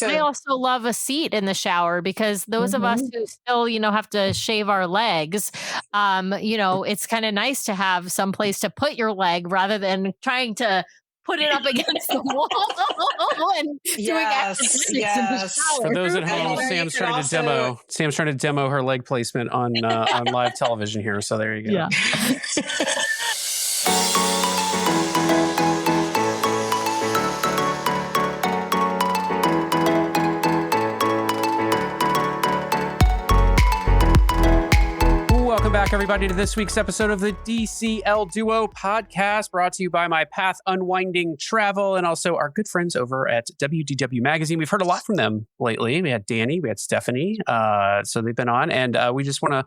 I also love a seat in the shower because those of us who still, have to shave our legs, it's kind of nice to have some place to put your leg rather than trying to put it up against the wall and doing acrobatics in the shower. For those at home, Sam's trying to demo her leg placement on live television here. So there you go. Yeah. Welcome back, everybody, to this week's episode of the DCL Duo podcast, brought to you by My Path Unwinding Travel and also our good friends over at WDW Magazine. We've heard a lot from them lately. We had Danny, we had Stephanie, so they've been on, and we just want to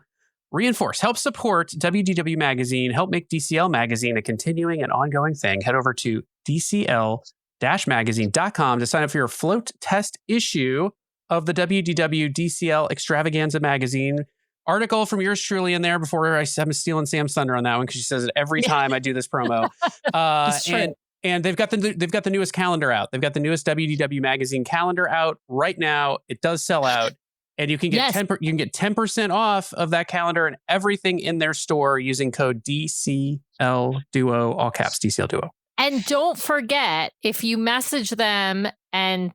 reinforce, help support WDW Magazine, help make DCL Magazine a continuing and ongoing thing. Head over to DCL-magazine.com to sign up for your float test issue of the WDW DCL Extravaganza Magazine. Article from yours truly in there before I'm stealing Sam's thunder on that one because she says it every time I do this promo. And they've got the newest calendar out. They've got the newest WDW Magazine calendar out right now. It does sell out, and you can get 10% off of that calendar and everything in their store using code DCL Duo, all caps DCL Duo. And don't forget, if you message them and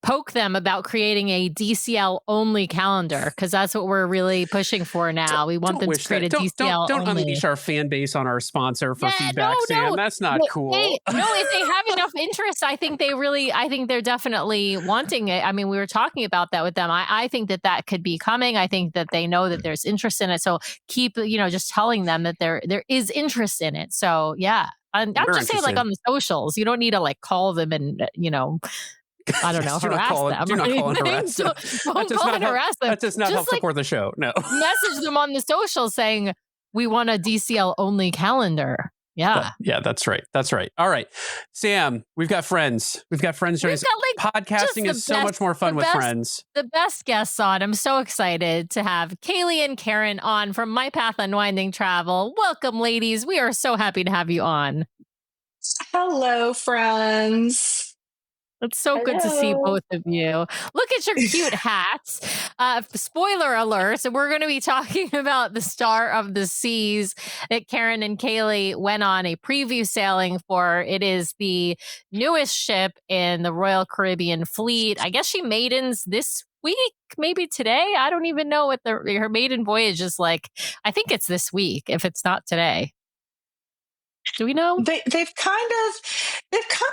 poke them about creating a DCL only calendar, because that's what we're really pushing for now. We want them to create a DCL Don't only. unleash our fan base on our sponsor for feedback, Sam. That's not cool. If they have enough interest, I think they're definitely wanting it. I mean, we were talking about that with them. I think that could be coming. I think that they know that there's interest in it. So keep, just telling them that there is interest in it. So yeah. I'm just saying, like, on the socials, you don't need to like call them and, I don't know, harass them. Do not call and harass them. Don't call and harass them. That does not help support the show. No. Message them on the social saying, we want a DCL only calendar. Yeah. Yeah, that's right. That's right. All right. Sam, we've got friends. We've got friends joining us. Podcasting is so much more fun with friends. The best guests on. I'm so excited to have Kaylee and Karen on from My Path Unwinding Travel. Welcome, ladies. We are so happy to have you on. Hello, friends. It's so good to see both of you. Look at your cute hats. Spoiler alert. So we're going to be talking about the Star of the Seas that Karen and Kaylee went on a preview sailing for. It is the newest ship in the Royal Caribbean fleet. I guess she maidens this week, maybe today. I don't even know what her maiden voyage is like. I think it's this week, if it's not today. Do we know? They've kind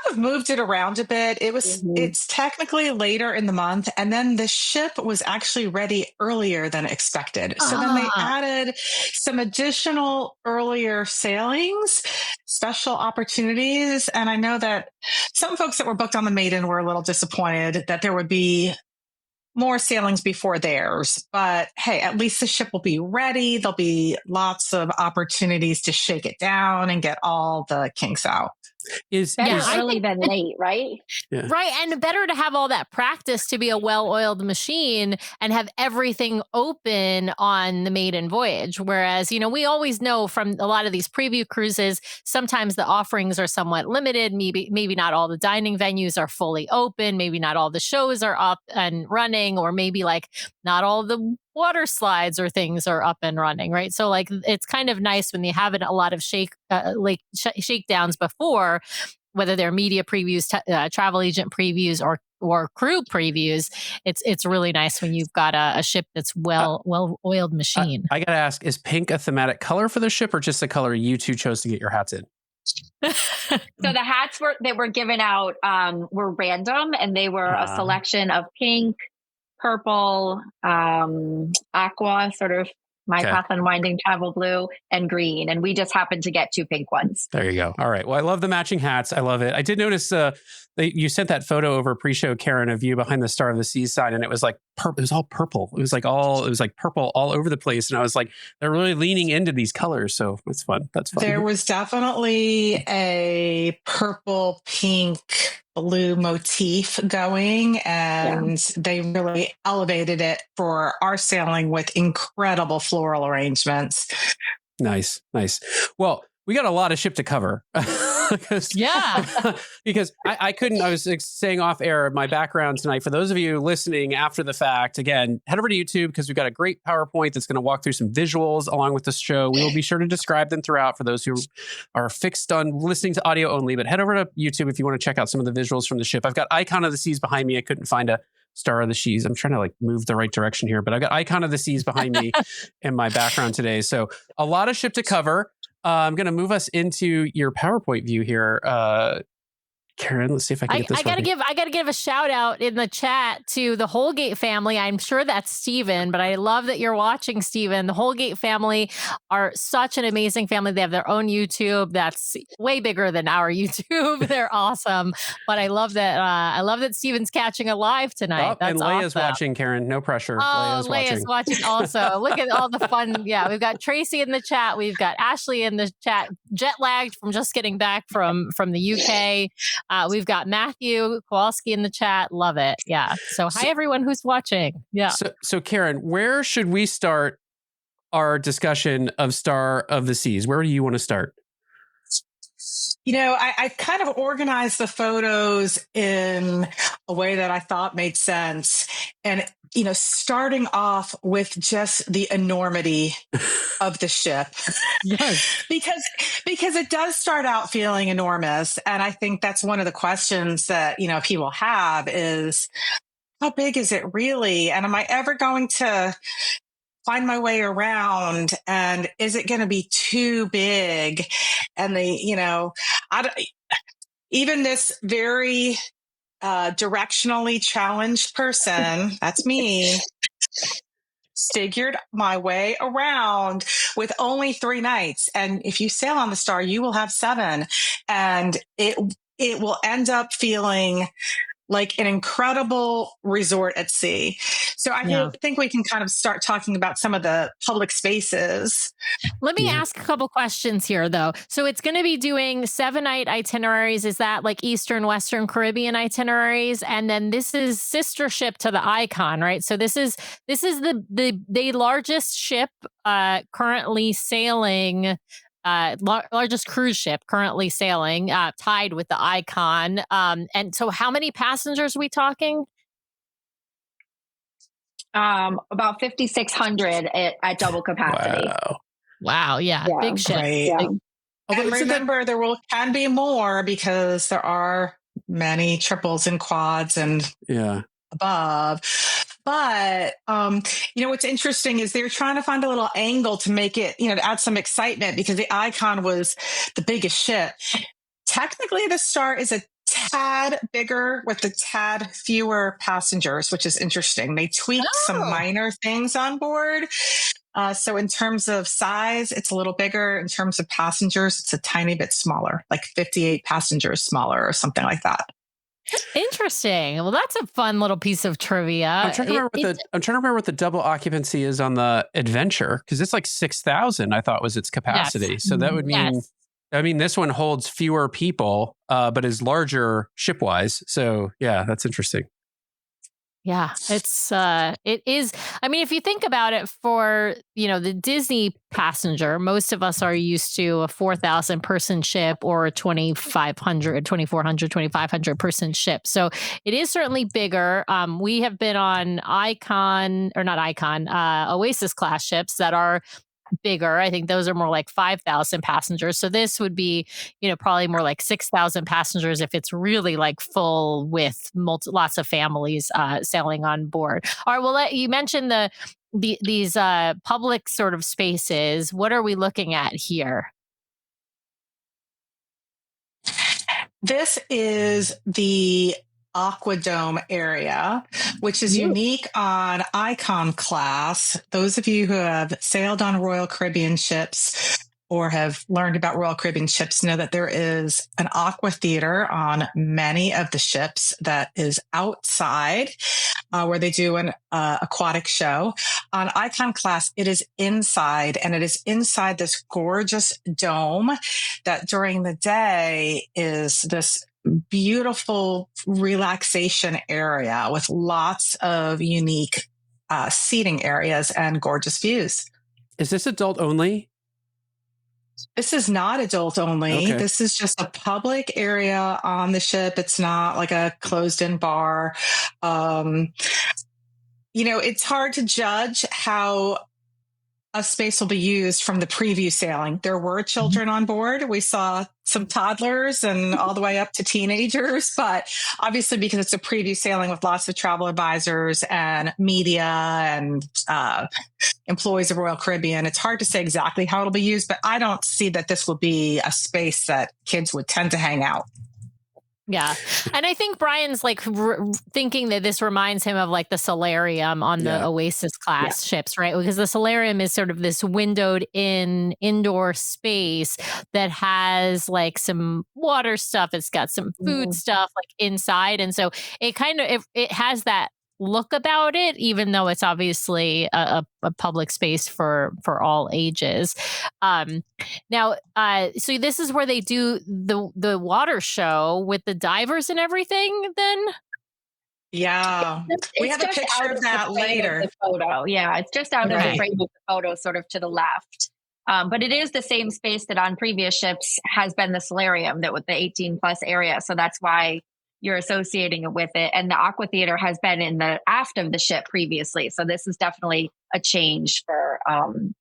of moved it around a bit. It's technically later in the month, and then the ship was actually ready earlier than expected. So then they added some additional earlier sailings, special opportunities. And I know that some folks that were booked on the Maiden were a little disappointed that there would be more sailings before theirs. But hey, at least the ship will be ready. There'll be lots of opportunities to shake it down and get all the kinks out. Early than late, right? Yeah. Right. And better to have all that practice to be a well-oiled machine and have everything open on the maiden voyage. Whereas, we always know from a lot of these preview cruises, sometimes the offerings are somewhat limited. Maybe not all the dining venues are fully open. Maybe not all the shows are up and running, or maybe like not all the water slides or things are up and running, right? So like it's kind of nice when you have a lot of shakedowns before, whether they're media previews, travel agent previews, or crew previews. It's really nice when you've got a ship that's well-oiled machine. I gotta ask, is pink a thematic color for the ship, or just a color you two chose to get your hats in? So the hats that were given out were random, and they were a selection of pink, purple, aqua, sort of My Path Unwinding Travel blue, and green. And we just happened to get 2 pink ones. There you go. All right. Well, I love the matching hats. I love it. I did notice you sent that photo over pre-show, Karen, of you behind the Star of the Seas sign, and it was like it was all purple. It was like purple all over the place. And I was like, they're really leaning into these colors. So it's fun. That's fun. There was definitely a purple, pink, blue motif going, and they really elevated it for our sailing with incredible floral arrangements. Nice. Well, we got a lot of ship to cover. because I couldn't, I was saying off air, my background tonight, for those of you listening after the fact, again, head over to YouTube because we've got a great PowerPoint that's going to walk through some visuals along with this show. We will be sure to describe them throughout for those who are fixed on listening to audio only, but head over to YouTube if you want to check out some of the visuals from the ship. I've got Icon of the Seas behind me. I couldn't find a Star of the Seas. I'm trying to like move the right direction here, but I've got Icon of the Seas behind me in my background today. So a lot of ship to cover. I'm going to move us into your PowerPoint view here. Karen, let's see if I can get this. I gotta give a shout out in the chat to the Holgate family. I'm sure that's Steven, but I love that you're watching, Steven. The Holgate family are such an amazing family. They have their own YouTube that's way bigger than our YouTube. They're awesome. But I love that Steven's catching a live tonight. That's and Leia's awesome. watching, Karen. No pressure. Oh, Leia's watching also. Look at all the fun. Yeah, we've got Tracy in the chat. We've got Ashley in the chat, jet lagged from just getting back from the UK. We've got Matthew Kowalski in the chat. Love it. Yeah. So hi, everyone who's watching. Yeah. So Karen, where should we start our discussion of Star of the Seas? Where do you want to start? I've kind of organized the photos in a way that I thought made sense. And, starting off with just the enormity of the ship. Yes. because it does start out feeling enormous. And I think that's one of the questions that, people have is, how big is it really? And am I ever going to find my way around? And is it going to be too big? And even this very directionally challenged person, that's me, figured my way around with only 3 nights. And if you sail on the Star, you will have 7. And it will end up feeling like an incredible resort at sea. So I think we can kind of start talking about some of the public spaces. Let me ask a couple questions here, though. So it's going to be doing 7-night itineraries. Is that like Eastern, Western Caribbean itineraries? And then this is sister ship to the Icon, right? So this is the largest ship currently sailing. Largest cruise ship currently sailing, tied with the Icon. And so how many passengers are we talking? About 5,600 at double capacity. Wow. Yeah. Big ship. Right. Big. And remember, can be more because there are many triples and quads and above. But, what's interesting is they're trying to find a little angle to make it, to add some excitement because the Icon was the biggest ship. Technically, the Star is a tad bigger with a tad fewer passengers, which is interesting. They tweaked some minor things on board. So in terms of size, it's a little bigger. In terms of passengers, it's a tiny bit smaller, like 58 passengers smaller or something like that. Interesting. Well, that's a fun little piece of trivia. I'm trying to remember what the double occupancy is on the Adventure because it's like 6,000. I thought was its capacity. Yes. So that would mean, this one holds fewer people, but is larger ship-wise. So yeah, that's interesting. Yeah, it is. I mean, if you think about it for, the Disney passenger, most of us are used to a 4,000 person ship or a 2,400, 2,500 person ship. So it is certainly bigger. We have been on Oasis class ships that are bigger. I think those are more like 5,000 passengers. So this would be, probably more like 6,000 passengers if it's really like full with lots of families sailing on board. All right. Well, you mentioned these public sort of spaces. What are we looking at here? This is the Aquadome area, which is unique on Icon class. Those of you who have sailed on Royal Caribbean ships or have learned about Royal Caribbean ships know that there is an aqua theater on many of the ships that is outside where they do an aquatic show. On Icon class, it is inside, and it is inside this gorgeous dome that during the day is this beautiful relaxation area with lots of unique seating areas and gorgeous views. Is this adult only? This is not adult only. Okay. This is just a public area on the ship. It's not like a closed-in bar. It's hard to judge how a space will be used from the preview sailing. There were children on board. We saw some toddlers and all the way up to teenagers, but obviously because it's a preview sailing with lots of travel advisors and media and employees of Royal Caribbean, it's hard to say exactly how it'll be used, but I don't see that this will be a space that kids would tend to hang out. Yeah. And I think Brian's like thinking that this reminds him of like the solarium on the Oasis class ships, right? Because the solarium is sort of this windowed in indoor space that has like some water stuff. It's got some food stuff like inside. And so it kind of, it has that look about it, even though it's obviously a public space for all ages. Now, so this is where they do the water show with the divers and everything. Then, yeah, we have a picture of that later. The photo, yeah, it's just out of the frame of the photo, sort of to the left. But it is the same space that on previous ships has been the solarium, that with the 18 plus area. So that's why you're associating it with it. And the aqua theater has been in the aft of the ship previously. So this is definitely a change for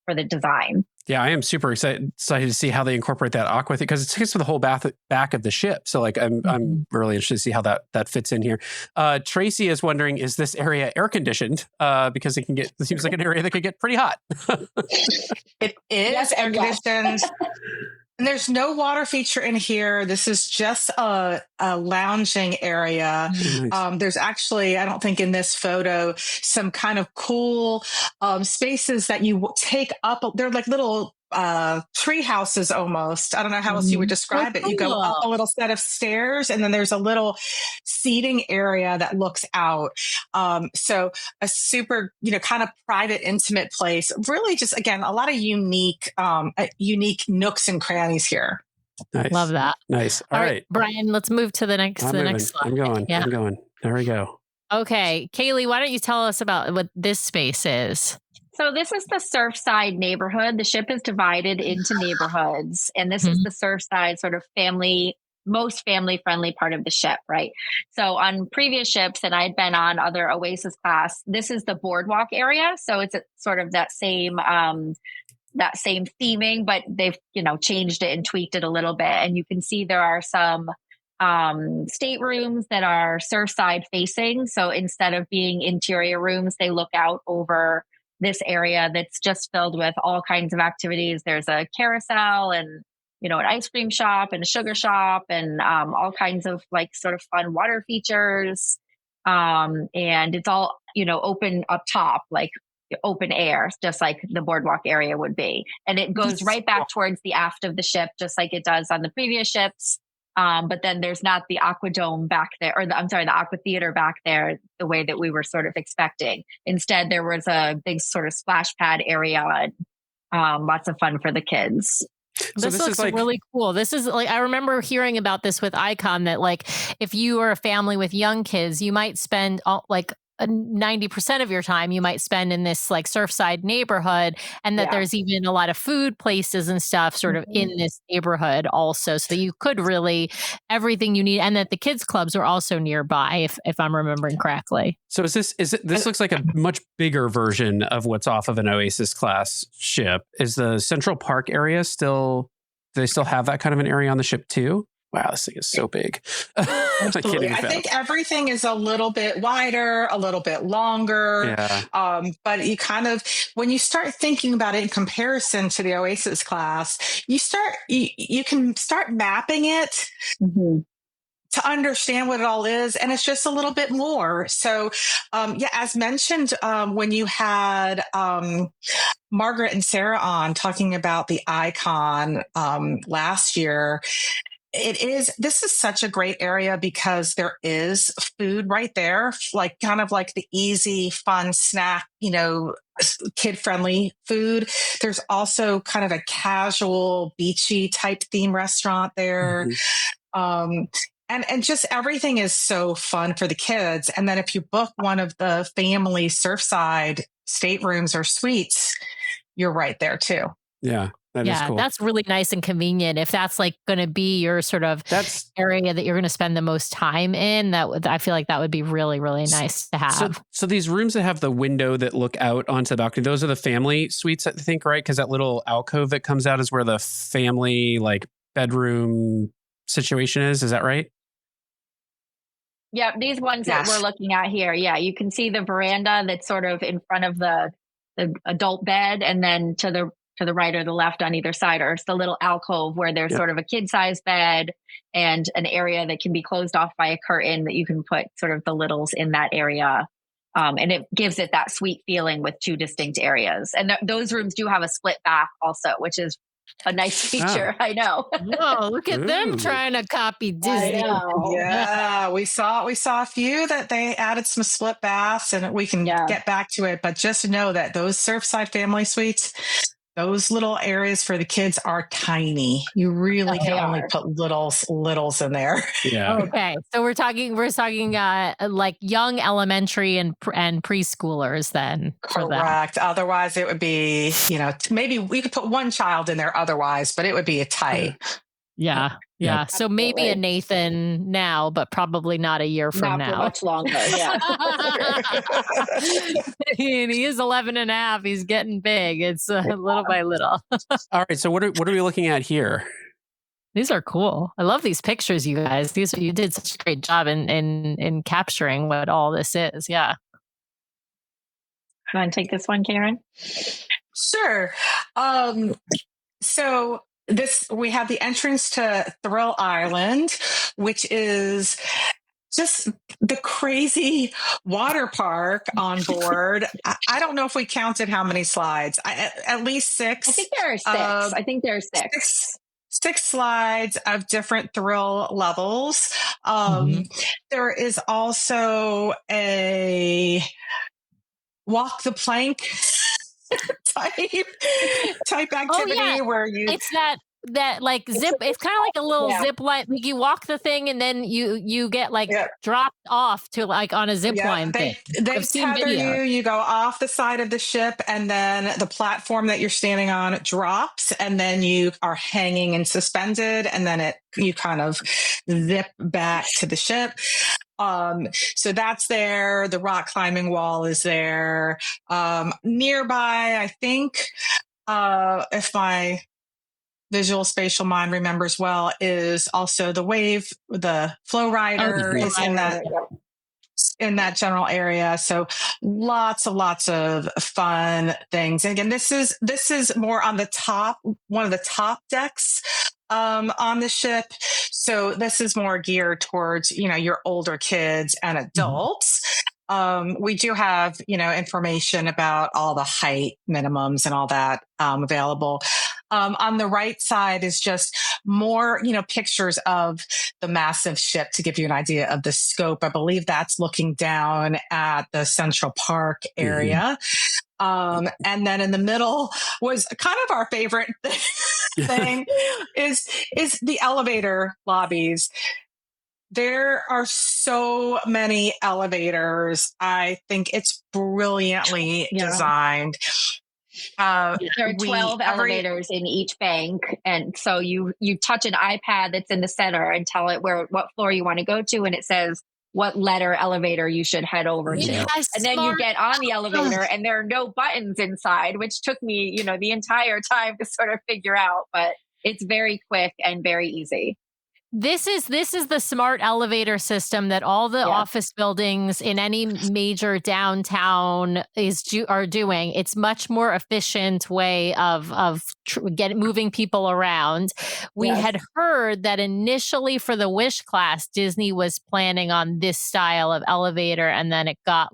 the design. Yeah, I am super excited to see how they incorporate that aqua because it takes for the whole back of the ship. So like I'm really interested to see how that fits in here. Tracy is wondering, is this area air conditioned? Because it seems like an area that could get pretty hot. It is air conditioned. And there's no water feature in here. This is just a lounging area. Nice. There's actually, I don't think in this photo, some kind of cool spaces that you take up. They're like little tree houses almost. I don't know how else you would describe it. You go up a little set of stairs and then there's a little seating area that looks out. So a super, kind of private, intimate place. Really just, again, a lot of unique nooks and crannies here. Nice. Love that. Nice. All right. Brian, let's move to the next next slide. I'm going. Yeah. I'm going. There we go. Okay. Kaylee, why don't you tell us about what this space is? So this is the Surfside neighborhood. The ship is divided into neighborhoods, and this is the Surfside sort of most family-friendly part of the ship, right? So on previous ships, and I'd been on other Oasis class, this is the boardwalk area. So it's sort of that same theming, but they've, changed it and tweaked it a little bit. And you can see there are some staterooms that are Surfside facing. So instead of being interior rooms, they look out over this area that's just filled with all kinds of activities. There's a carousel and, an ice cream shop and a sugar shop and all kinds of like sort of fun water features. And it's all, open up top, like open air, just like the boardwalk area would be. And it goes right back towards the aft of the ship, just like it does on the previous ships. But then there's not the aqua dome back there, or the aqua theater back there, the way that we were sort of expecting. Instead, there was a big sort of splash pad area and lots of fun for the kids. So this looks like really cool. This is like, I remember hearing about this with Icon that like, if you are a family with young kids, you might spend 90% of your time you might spend in this like Surfside neighborhood, and that there's even a lot of food places and stuff sort of in this neighborhood also, so that you could really everything you need, and that the kids clubs are also nearby if I'm remembering correctly. So this looks like a much bigger version of what's off of an Oasis class ship. Is the Central Park area do they still have that kind of an area on the ship too? Wow, this thing is so big. I think everything is a little bit wider, a little bit longer. Yeah. But you kind of, when you start thinking about it in comparison to the Oasis class, you can start mapping it to understand what it all is. And it's just a little bit more. So, as mentioned, when you had Margaret and Sarah on talking about the Icon last year, this is such a great area because there is food right there, like kind of like the easy, fun snack, kid-friendly food. There's also kind of a casual, beachy type theme restaurant there. And just everything is so fun for the kids. And then if you book one of the family Surfside staterooms or suites, you're right there too. Yeah, that is cool. That's really nice and convenient. If that's like going to be your sort of area that you're going to spend the most time in, I feel like that would be really, really nice to have. So these rooms that have the window that look out onto the balcony, those are the family suites, I think, right? Because that little alcove that comes out is where the family like bedroom situation is. Is that right? Yeah, these ones that we're looking at here. Yeah, you can see the veranda that's sort of in front of the adult bed, and then to the right or the left on either side, or it's the little alcove where there's sort of a kid-sized bed and an area that can be closed off by a curtain that you can put sort of the littles in that area. And it gives it that sweet feeling with two distinct areas. And those rooms do have a split bath also, which is a nice feature. I know. Whoa, look at them trying to copy Disney. Yeah, we saw a few that they added some split baths, and we can get back to it. But just know that those Surfside family suites, those little areas for the kids are tiny. You really can only put littles in there. Yeah. Okay. So we're talking like young elementary and preschoolers then. Correct. Otherwise it would be, maybe we could put one child in there otherwise, but it would be a tight. Yeah. So maybe a Nathan now, but probably not a year from now. For much longer. Yeah. And he is 11 and a half. He's getting big. It's little by little. All right. So what are we looking at here? These are cool. I love these pictures, you guys. You did such a great job in capturing what all this is. Yeah. You want to take this one, Karen? Sure. So we have the entrance to Thrill Island, which is just the crazy water park on board. I don't know if we counted how many slides. At least 6. I think there are six. 6 slides of different thrill levels. There is also a walk the plank type activity where it's that like zip. It's kind of like a little zip line. Like you walk the thing and then you get like dropped off to like on a zip line thing. They tether you. You go off the side of the ship, and then the platform that you're standing on drops, and then you are hanging and suspended, and then you kind of zip back to the ship. So that's there. The rock climbing wall is there. Nearby, I think, if my visual spatial mind remembers well, is also the flow rider is in that general area. So lots of fun things. And again, this is more on the top, one of the top decks on the ship. So this is more geared towards, your older kids and adults. We do have, information about all the height minimums and all that available. On the right side is just more, pictures of the massive ship to give you an idea of the scope. I believe that's looking down at the Central Park area. And then in the middle was kind of our favorite thing is the elevator lobbies. There are so many elevators. I think it's brilliantly designed. There are 12 elevators in each bank. And so you touch an iPad that's in the center and tell it what floor you want to go to. And it says what letter elevator you should head over to. And then you get on the elevator and there are no buttons inside, which took me, the entire time to sort of figure out, but it's very quick and very easy. This is the smart elevator system that all the office buildings in any major downtown are doing. It's much more efficient way of moving people around. We had heard that initially for the Wish class, Disney was planning on this style of elevator, and then it got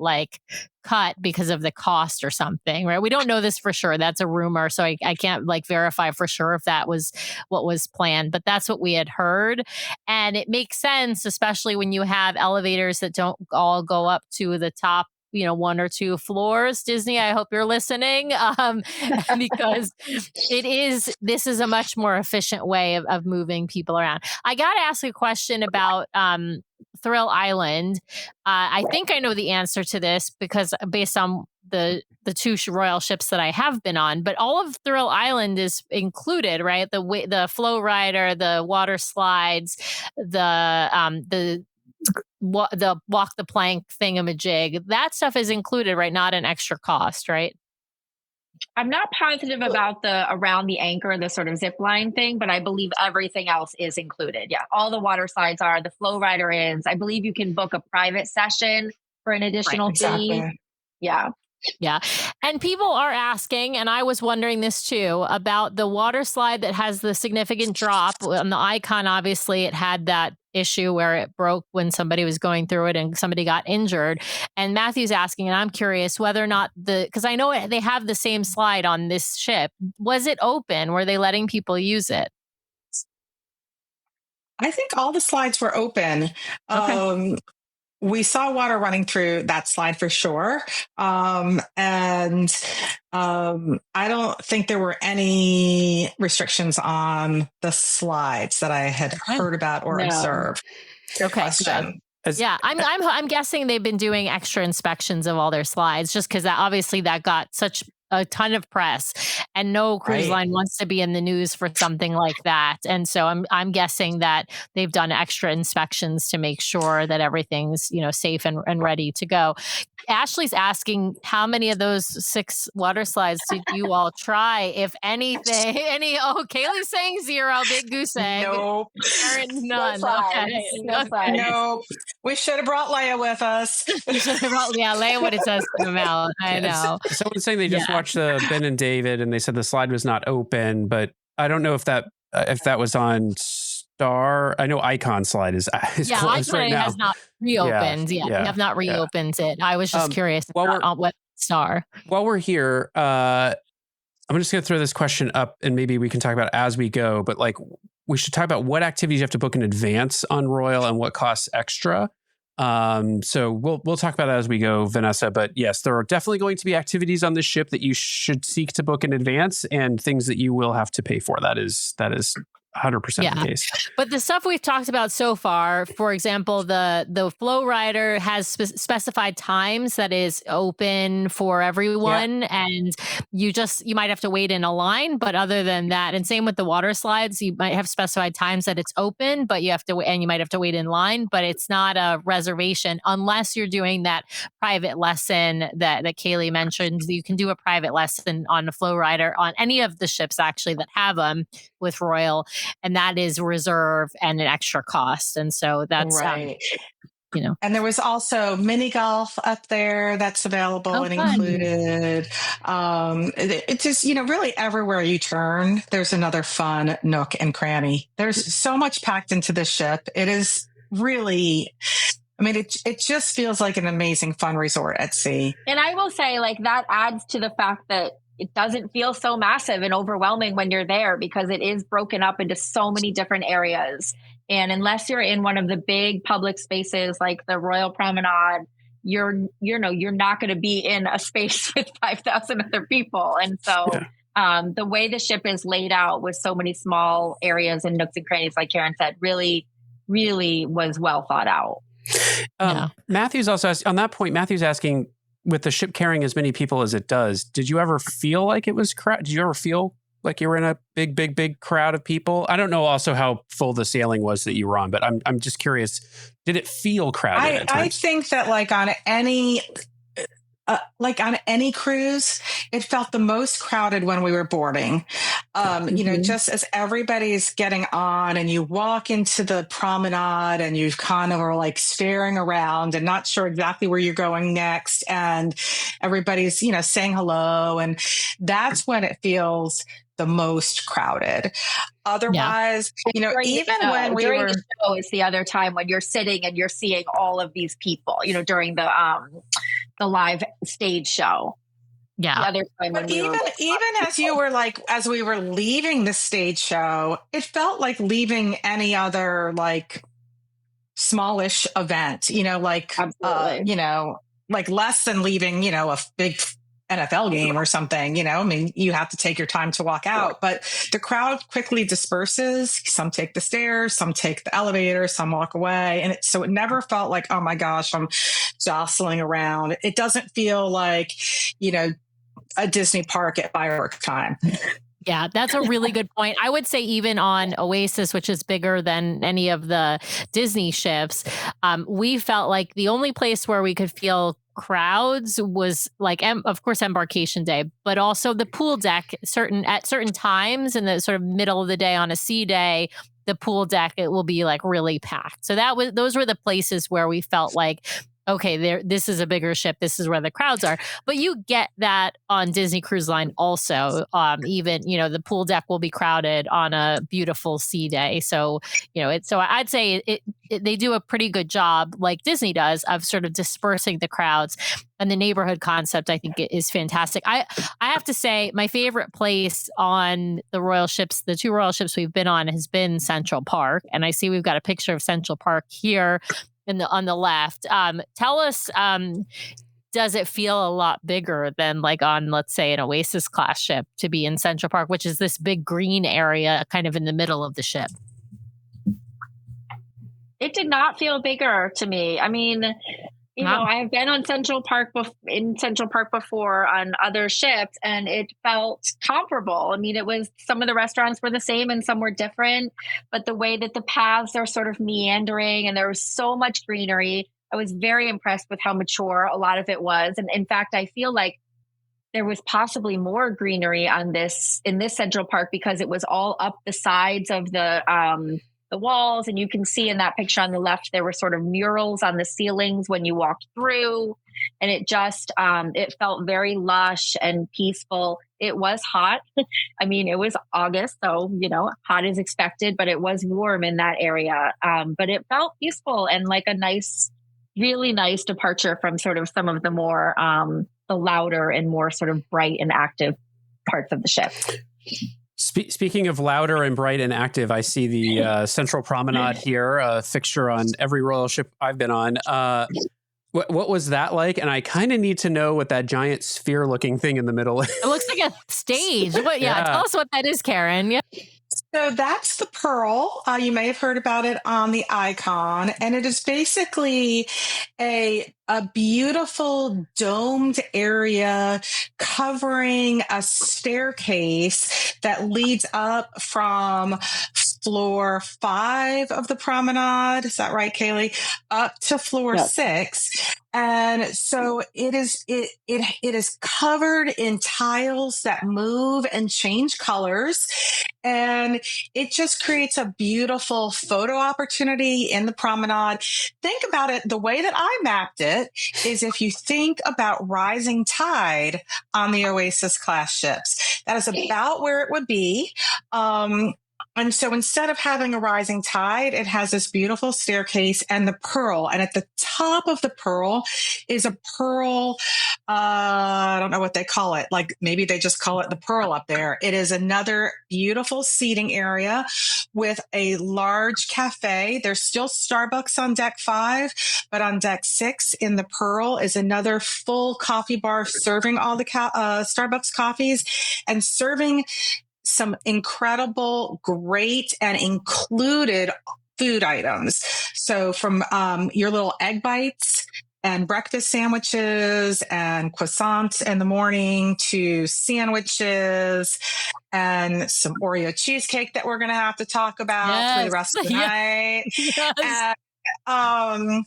cut because of the cost or something, right? We don't know this for sure. That's a rumor. So I can't verify for sure if that was what was planned, but that's what we had heard. And it makes sense, especially when you have elevators that don't all go up to the top, 1 or 2 floors. Disney, I hope you're listening, because this is a much more efficient way of moving people around. I got to ask a question about Thrill Island. I think I know the answer to this because based on the two royal ships that I have been on, but all of Thrill Island is included, right? The flow rider, the water slides, the walk the plank thingamajig. That stuff is included, right? Not an extra cost, right? I'm not positive about the around the anchor, the sort of zip line thing, but I believe everything else is included. Yeah, all the water slides are, the flow rider is. I believe you can book a private session for an additional fee. Yeah. Yeah. And people are asking, and I was wondering this too, about the water slide that has the significant drop. On the icon, obviously, it had that issue where it broke when somebody was going through it and somebody got injured. And Matthew's asking, and I'm curious whether or not because I know they have the same slide on this ship. Was it open? Were they letting people use it? I think all the slides were open. Okay. We saw water running through that slide for sure. And I don't think there were any restrictions on the slides that I had heard about or observed. Okay. Question. Yeah, I'm guessing they've been doing extra inspections of all their slides just because obviously that got such a ton of press, and no cruise line wants to be in the news for something like that. And so I'm guessing that they've done extra inspections to make sure that everything's safe and ready to go. Ashley's asking, how many of those 6 water slides did you all try, if anything? Kaylee's saying 0, big goose egg. Nope. None. No slides. No slides. Nope. We should have brought Leia with us. We should have brought Leia would have said them out. I know. Someone's saying they just watched Ben and David, and they said the slide was not open, but I don't know if that was on Star. I know Icon slide is closed Icon right now. has not reopened. We have not reopened it. I was just curious on what Star. While we're here, I'm just going to throw this question up, and maybe we can talk about it as we go. But we should talk about what activities you have to book in advance on Royal and what costs extra. So we'll talk about that as we go, Vanessa. But yes, there are definitely going to be activities on this ship that you should seek to book in advance, and things that you will have to pay for. That is 100% the case. But the stuff we've talked about so far, for example, the flow rider has specified times that is open for everyone, and you might have to wait in a line. But other than that, and same with the water slides, you might have specified times that it's open, but you might have to wait in line. But it's not a reservation unless you're doing that private lesson that Kaylee mentioned. You can do a private lesson on a flow rider on any of the ships actually that have them with Royal. And that is reserve and an extra cost. And so that's, right. And there was also mini golf up there that's available and included. It's just, really everywhere you turn, there's another fun nook and cranny. There's so much packed into this ship. It is really, it just feels like an amazing fun resort at sea. And I will say that adds to the fact that it doesn't feel so massive and overwhelming when you're there, because it is broken up into so many different areas. And unless you're in one of the big public spaces like the Royal Promenade, you're not going to be in a space with 5,000 other people. And so the way the ship is laid out with so many small areas and nooks and crannies, like Karen said, really, really was well thought out. Matthew's also on that point. Matthew's asking, with the ship carrying as many people as it does, did you ever feel like it was crowded? Did you ever feel like you were in a big crowd of people? I don't know also how full the sailing was that you were on, but I'm just curious, did it feel crowded at times? I think that on any cruise, it felt the most crowded when we were boarding. Just as everybody's getting on and you walk into the promenade and you kind of are staring around and not sure exactly where you're going next. And everybody's, saying hello. And that's when it feels the most crowded. Otherwise, even when we were... the show is the other time when you're sitting and you're seeing all of these people, during the live stage show. Yeah. The other time but even as you were as we were leaving the stage show, it felt like leaving any other smallish event, Absolutely. less than leaving, a big NFL game or something, I mean, you have to take your time to walk out, but the crowd quickly disperses. Some take the stairs, some take the elevator, some walk away. And so it never felt like, oh my gosh, I'm jostling around. It doesn't feel like, a Disney park at fireworks time. Yeah, that's a really good point. I would say even on Oasis, which is bigger than any of the Disney ships, we felt like the only place where we could feel crowds was like, of course, Embarkation Day, but also the pool deck. At certain times in the sort of middle of the day on a sea day, the pool deck, it will be like really packed. So those were the places where we felt like, okay, this is a bigger ship. This is where the crowds are. But you get that on Disney Cruise Line also. Even, the pool deck will be crowded on a beautiful sea day. So, so I'd say they do a pretty good job, like Disney does, of sort of dispersing the crowds. And the neighborhood concept, I think, is fantastic. I have to say, my favorite place on the royal ships, the two royal ships we've been on, has been Central Park. And I see we've got a picture of Central Park here on the left. Tell us, does it feel a lot bigger than like on, let's say, an Oasis class ship to be in Central Park, which is this big green area kind of in the middle of the ship? It did not feel bigger to me. I mean, I have been on Central Park before on other ships, and it felt comparable. I mean, some of the restaurants were the same and some were different, but the way that the paths are sort of meandering and there was so much greenery, I was very impressed with how mature a lot of it was. And in fact, I feel like there was possibly more greenery in this Central Park because it was all up the sides of the walls. And you can see in that picture on the left, there were sort of murals on the ceilings when you walked through. And it just, it felt very lush and peaceful. It was hot. I mean, it was August, so, hot is expected, but it was warm in that area. But it felt peaceful and like a really nice departure from sort of some of the more, the louder and more sort of bright and active parts of the ship. Speaking of louder and bright and active, I see the Central Promenade here, a fixture on every royal ship I've been on. What was that like? And I kind of need to know what that giant sphere-looking thing in the middle is. It looks like a stage. Yeah, tell us what that is, Karen. Yeah. So that's the Pearl. You may have heard about it on the icon, and it is basically a beautiful domed area covering a staircase that leads up from floor 5 of the promenade. Is that right, Kaylee? Up to floor 6. And so it is covered in tiles that move and change colors. And it just creates a beautiful photo opportunity in the promenade. Think about it. The way that I mapped it is if you think about rising tide on the Oasis class ships, that is about where it would be. And so instead of having a rising tide, it has this beautiful staircase and the Pearl. And at the top of the Pearl is a pearl. I don't know what they call it. Like maybe they just call it the Pearl up there. It is another beautiful seating area with a large cafe. There's still Starbucks on deck 5, but on deck 6 in the Pearl is another full coffee bar serving all the Starbucks coffees and serving some incredible, great, and included food items. So from your little egg bites and breakfast sandwiches and croissants in the morning to sandwiches and some Oreo cheesecake that we're going to have to talk about through the rest of the night. Yes. And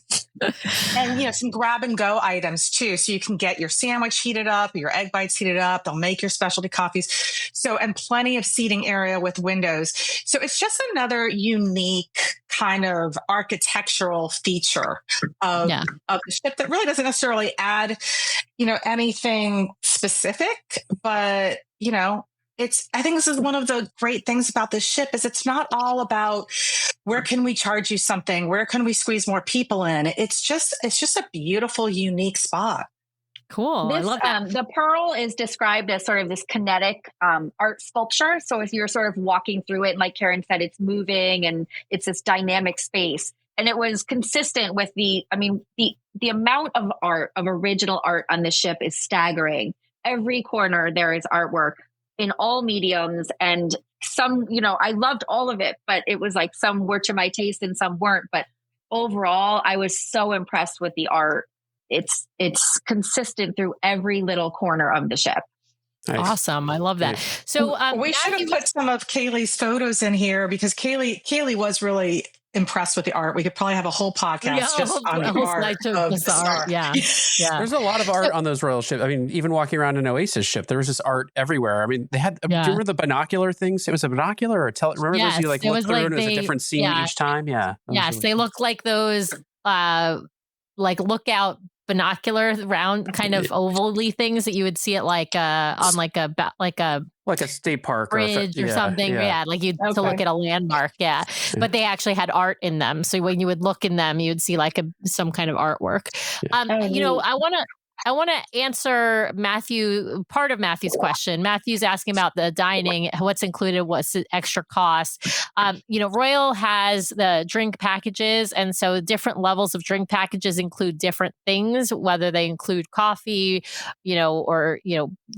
some grab and go items too. So you can get your sandwich heated up, your egg bites heated up. They'll make your specialty coffees. So, and plenty of seating area with windows. So it's just another unique kind of architectural feature of the ship that really doesn't necessarily add, anything specific, but, I think this is one of the great things about this ship is it's not all about where can we charge you something? Where can we squeeze more people in? It's just a beautiful, unique spot. Cool. I love that. The Pearl is described as sort of this kinetic art sculpture. So if you're sort of walking through it, like Karen said, it's moving and it's this dynamic space. And it was consistent with the amount of original art on this ship is staggering. every corner there is artwork in all mediums, and some, I loved all of it, but it was like some were to my taste and some weren't. But overall, I was so impressed with the art. It's consistent through every little corner of the ship. Nice. Awesome. I love that. Nice. So we should have put some of Kaylee's photos in here, because Kaylee was really impressed with the art. We could probably have a whole podcast just on the art of the art. Yeah. There's a lot of art on those royal ships. I mean, even walking around an Oasis ship, there was just art everywhere. I mean, they had, do you remember the binocular things? It was a binocular or remember those you like look through and it was a different scene each time? Yeah. Yes, really they look like those like lookout binocular round kind of ovally things that you would see at like on like a state park bridge or something. Yeah, like you'd to look at a landmark. Yeah. But they actually had art in them. So when you would look in them, you'd see like some kind of artwork. I want to answer part of Matthew's question. Matthew's asking about the dining, what's included, what's the extra cost. Royal has the drink packages, and so different levels of drink packages include different things, whether they include coffee, or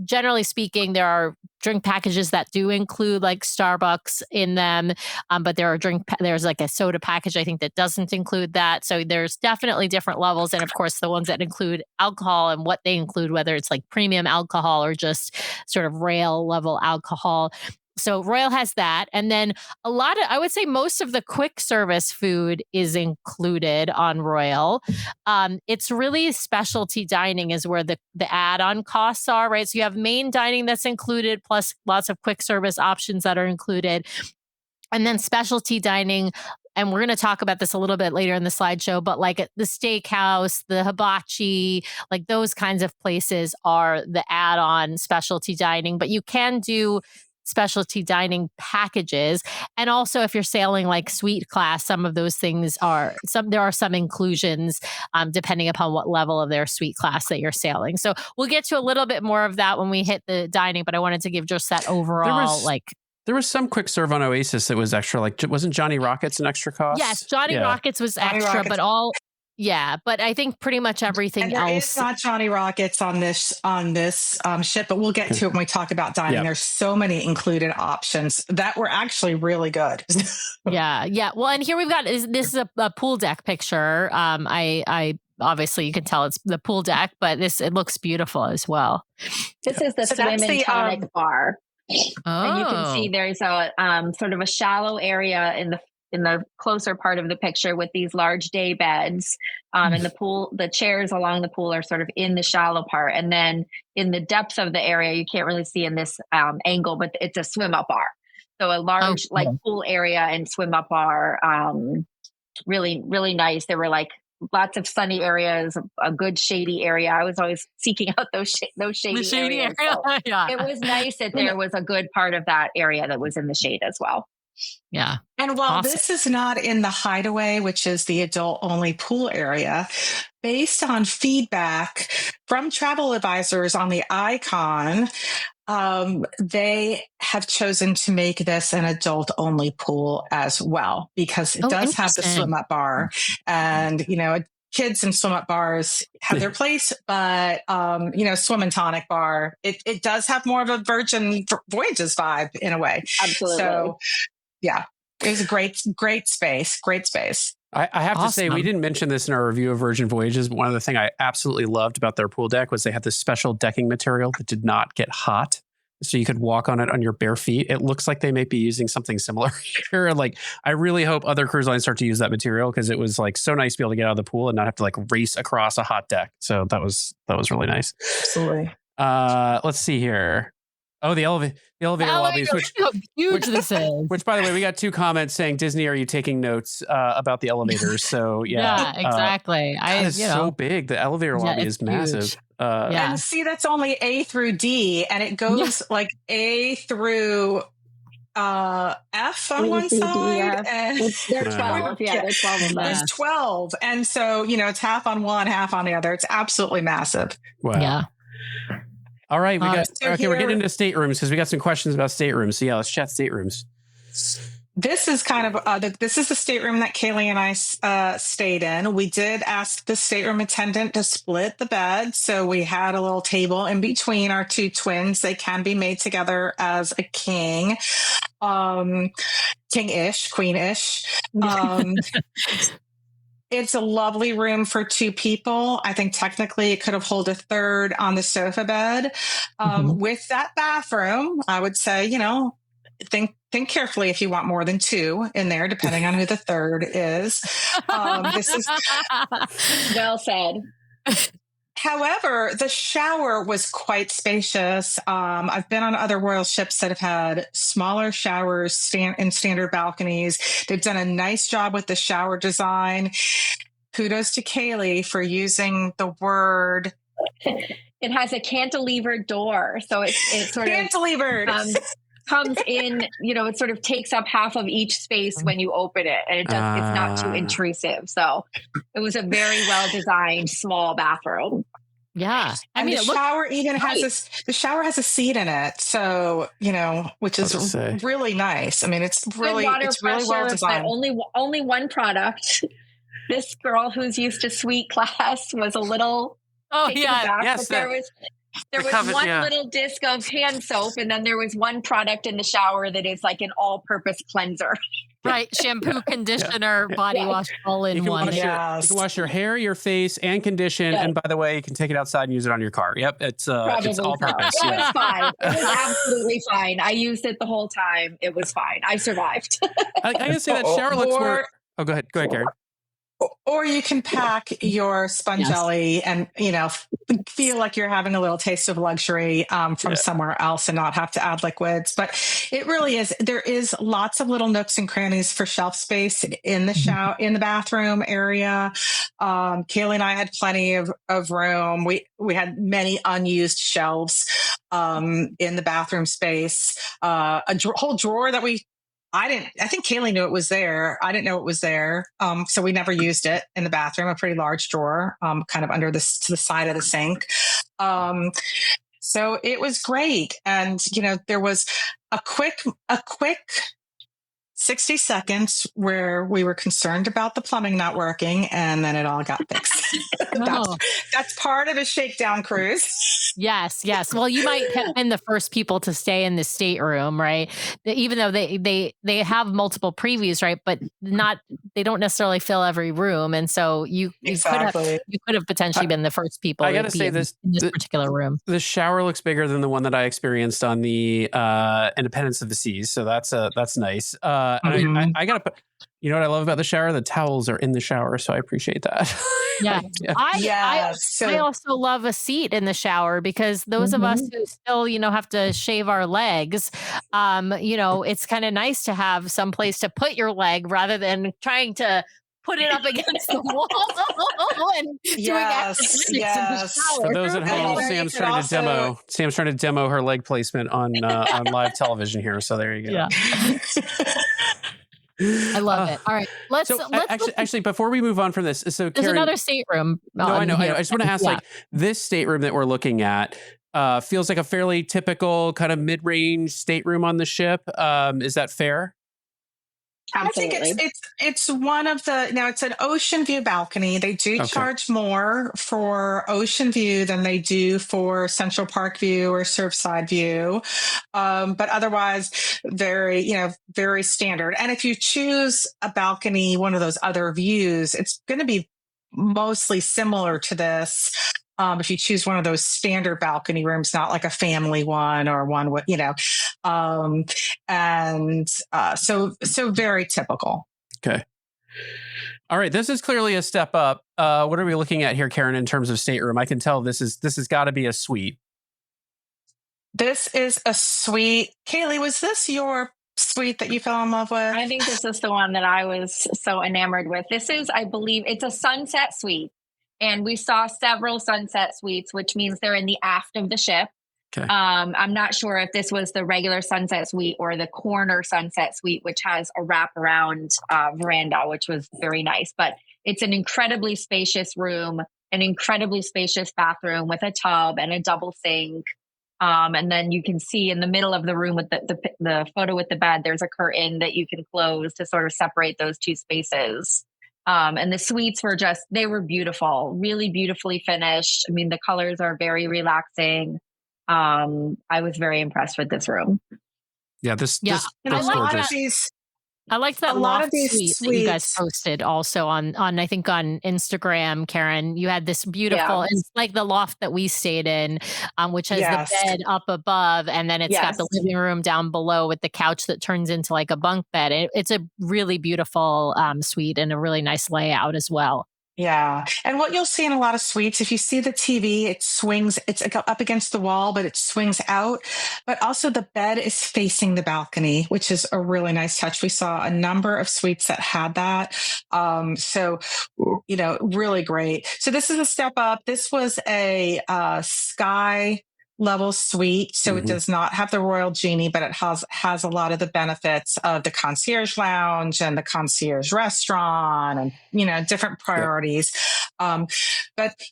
generally speaking, there are drink packages that do include like Starbucks in them, but there's like a soda package I think that doesn't include that. So there's definitely different levels, and of course the ones that include alcohol and what they include, whether it's like premium alcohol or just sort of rail level alcohol. So Royal has that. And then I would say most of the quick service food is included on Royal. It's really specialty dining is where the add-on costs are, right? So you have main dining that's included, plus lots of quick service options that are included. And then specialty dining, and we're going to talk about this a little bit later in the slideshow, but like the steakhouse, the hibachi, like those kinds of places are the add-on specialty dining. But you can do specialty dining packages. And also if you're sailing like suite class, some of those things there are some inclusions depending upon what level of their suite class that you're sailing. So we'll get to a little bit more of that when we hit the dining, but I wanted to give just that overall There was some quick serve on Oasis that was extra. Like, wasn't Johnny Rockets an extra cost? Yes, Johnny Rockets was extra, but but I think pretty much everything else. It's not Johnny Rockets on this ship, but we'll get to it when we talk about dining. Yep. There's so many included options that were actually really good. Yeah. Well, and here we've got this is a pool deck picture. I obviously you can tell it's the pool deck, but it looks beautiful as well. This is the swim and tonic bar. And you can see there's a sort of a shallow area in the closer part of the picture with these large day beds. And the pool, the chairs along the pool are sort of in the shallow part. And then in the depth of the area, you can't really see in this angle, but it's a swim up bar. So a large pool area and swim up bar. Really, really nice. There were like lots of sunny areas, a good shady area. I was always seeking out those shady areas. So it was nice that there was a good part of that area that was in the shade as well. Yeah. And while this is not in the Hideaway, which is the adult only pool area, based on feedback from travel advisors on the Icon, they have chosen to make this an adult only pool as well, because it does have the swim up bar, and, kids and swim up bars have their place, but, swim and tonic bar, it does have more of a Virgin Voyages vibe in a way. Absolutely. So yeah, it was a great space. I have to say, we didn't mention this in our review of Virgin Voyages, but one of the things I absolutely loved about their pool deck was they had this special decking material that did not get hot. So you could walk on it on your bare feet. It looks like they might be using something similar here. Like, I really hope other cruise lines start to use that material, because it was like so nice to be able to get out of the pool and not have to like race across a hot deck. So that was really nice. Absolutely. Let's see here. Oh, the elevator lobbies, which how huge this is. Which, by the way, we got 2 comments saying, Disney, are you taking notes about the elevators? So yeah, exactly. It's so big. The elevator lobby is massive. And see, that's only A through D, and it goes like A through F on one side. And they're 12. Yeah, they're 12 of them. There's 12, and so it's half on one, half on the other. It's absolutely massive. Wow. Yeah. All right, we're getting into staterooms, because we got some questions about staterooms. So yeah, let's chat staterooms. This is kind of this is the stateroom that Kaylee and I stayed in. We did ask the stateroom attendant to split the bed, so we had a little table in between our two twins. They can be made together as a king, king-ish, queen-ish. It's a lovely room for two people. I think technically it could have held a third on the sofa bed. With that bathroom, I would say, think carefully if you want more than two in there, depending on who the third is. This is well said. However, the shower was quite spacious. I've been on other royal ships that have had smaller showers in standard balconies. They've done a nice job with the shower design. Kudos to Kaylee for using the word. It has a cantilever door, so it's sort cantilevered. Comes in, it sort of takes up half of each space when you open it, and it's not too intrusive. So it was a very well designed small bathroom. Yeah. And the shower even has the shower has a seat in it. So, which is really nice. I mean, it's really well designed. Only one product. This girl who's used to suite class was a little yes, there was one little disc of hand soap, and then there was one product in the shower that is like an all-purpose cleanser. Right, shampoo, conditioner, body wash, all in one. You can wash your hair, your face, and condition. And by the way, you can take it outside and use it on your car. Yep, it's all purpose. It was fine. It was absolutely fine. I used it the whole time. It was fine. I survived. I gotta say that shower looks more. Oh, go ahead, Karen. Or you can pack your Spongelli and, feel like you're having a little taste of luxury from somewhere else and not have to add liquids. But it really is. There is lots of little nooks and crannies for shelf space in the shower, in the bathroom area. Kaylee and I had plenty of room. We had many unused shelves in the bathroom space. A whole drawer that I think Kaylee knew it was there. I didn't know it was there. So we never used it in the bathroom, a pretty large drawer, kind of under to the side of the sink. So it was great. And, there was a quick 60 seconds where we were concerned about the plumbing not working, and then it all got fixed. That's part of a shakedown cruise. Yes. Well, you might have been the first people to stay in the stateroom, right? Even though they have multiple previews, right? But they don't necessarily fill every room, and so you could have potentially been the first people. I got to say this particular room. The shower looks bigger than the one that I experienced on the Independence of the Seas, so that's nice. I gotta put. You know what I love about the shower? The towels are in the shower, so I appreciate that. Yeah. I also love a seat in the shower because those of us who still, have to shave our legs, it's kind of nice to have some place to put your leg rather than trying to put it up against the wall and doing acrobatics in the shower. For those at home, Sam's trying to demo her leg placement on live television here. So there you go. Yeah. I love it. All right, let's actually before we move on from this, so there's Karen, another stateroom. No, I know. I just want to ask, this stateroom that we're looking at feels like a fairly typical kind of mid-range stateroom on the ship. Is that fair? Absolutely. I think it's one of it's an ocean view balcony. They do charge more for ocean view than they do for Central Park view or Surfside view. But otherwise very standard. And if you choose a balcony, one of those other views, it's going to be mostly similar to this. If you choose one of those standard balcony rooms, not like a family one or one with, so very typical. Okay. All right. This is clearly a step up. What are we looking at here, Karen, in terms of stateroom? I can tell this has got to be a suite. This is a suite. Kaylee, was this your suite that you fell in love with? I think this is the one that I was so enamored with. This is, I believe, it's a sunset suite. And we saw several sunset suites, which means they're in the aft of the ship. Okay. I'm not sure if this was the regular sunset suite or the corner sunset suite, which has a wraparound veranda, which was very nice. But it's an incredibly spacious room, an incredibly spacious bathroom with a tub and a double sink. And then you can see in the middle of the room with the photo with the bed, there's a curtain that you can close to sort of separate those two spaces. And the suites they were beautiful, really beautifully finished. I mean, the colors are very relaxing. I was very impressed with this room. Yeah, this and looks a lot gorgeous. of these. I liked that A lot loft of these suite that you guys suites. posted also on I think on Instagram, Karen. You had this beautiful, Yeah. it's like the loft that we stayed in, which has Yes. the bed up above, and then it's got the Yes. living room down below with the couch that turns into like a bunk bed. It's a really beautiful suite and a really nice layout as well. Yeah. And what you'll see in a lot of suites, if you see the TV, it swings, it's up against the wall, but it swings out. But also the bed is facing the balcony, which is a really nice touch. We saw a number of suites that had that. So, really great. So this is a step up. This was a sky level suite. So it does not have the Royal Genie, but it has a lot of the benefits of the concierge lounge and the concierge restaurant and, different priorities. But,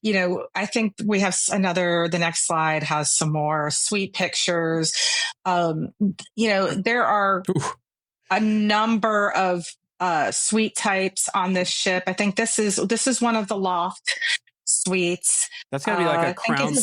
I think we have the next slide has some more suite pictures. There are a number of suite types on this ship. I think this is one of the loft suites. That's gotta be like a crown.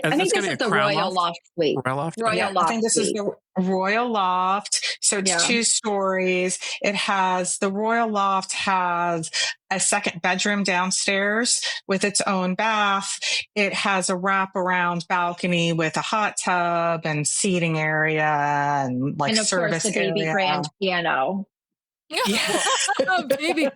I think this is the Royal Loft suite. Royal Loft. Royal Loft. I think this is the Royal Loft. So it's 2 stories. The Royal Loft has a second bedroom downstairs with its own bath. It has a wraparound balcony with a hot tub and seating area and and of service course the baby area. grand piano. Baby,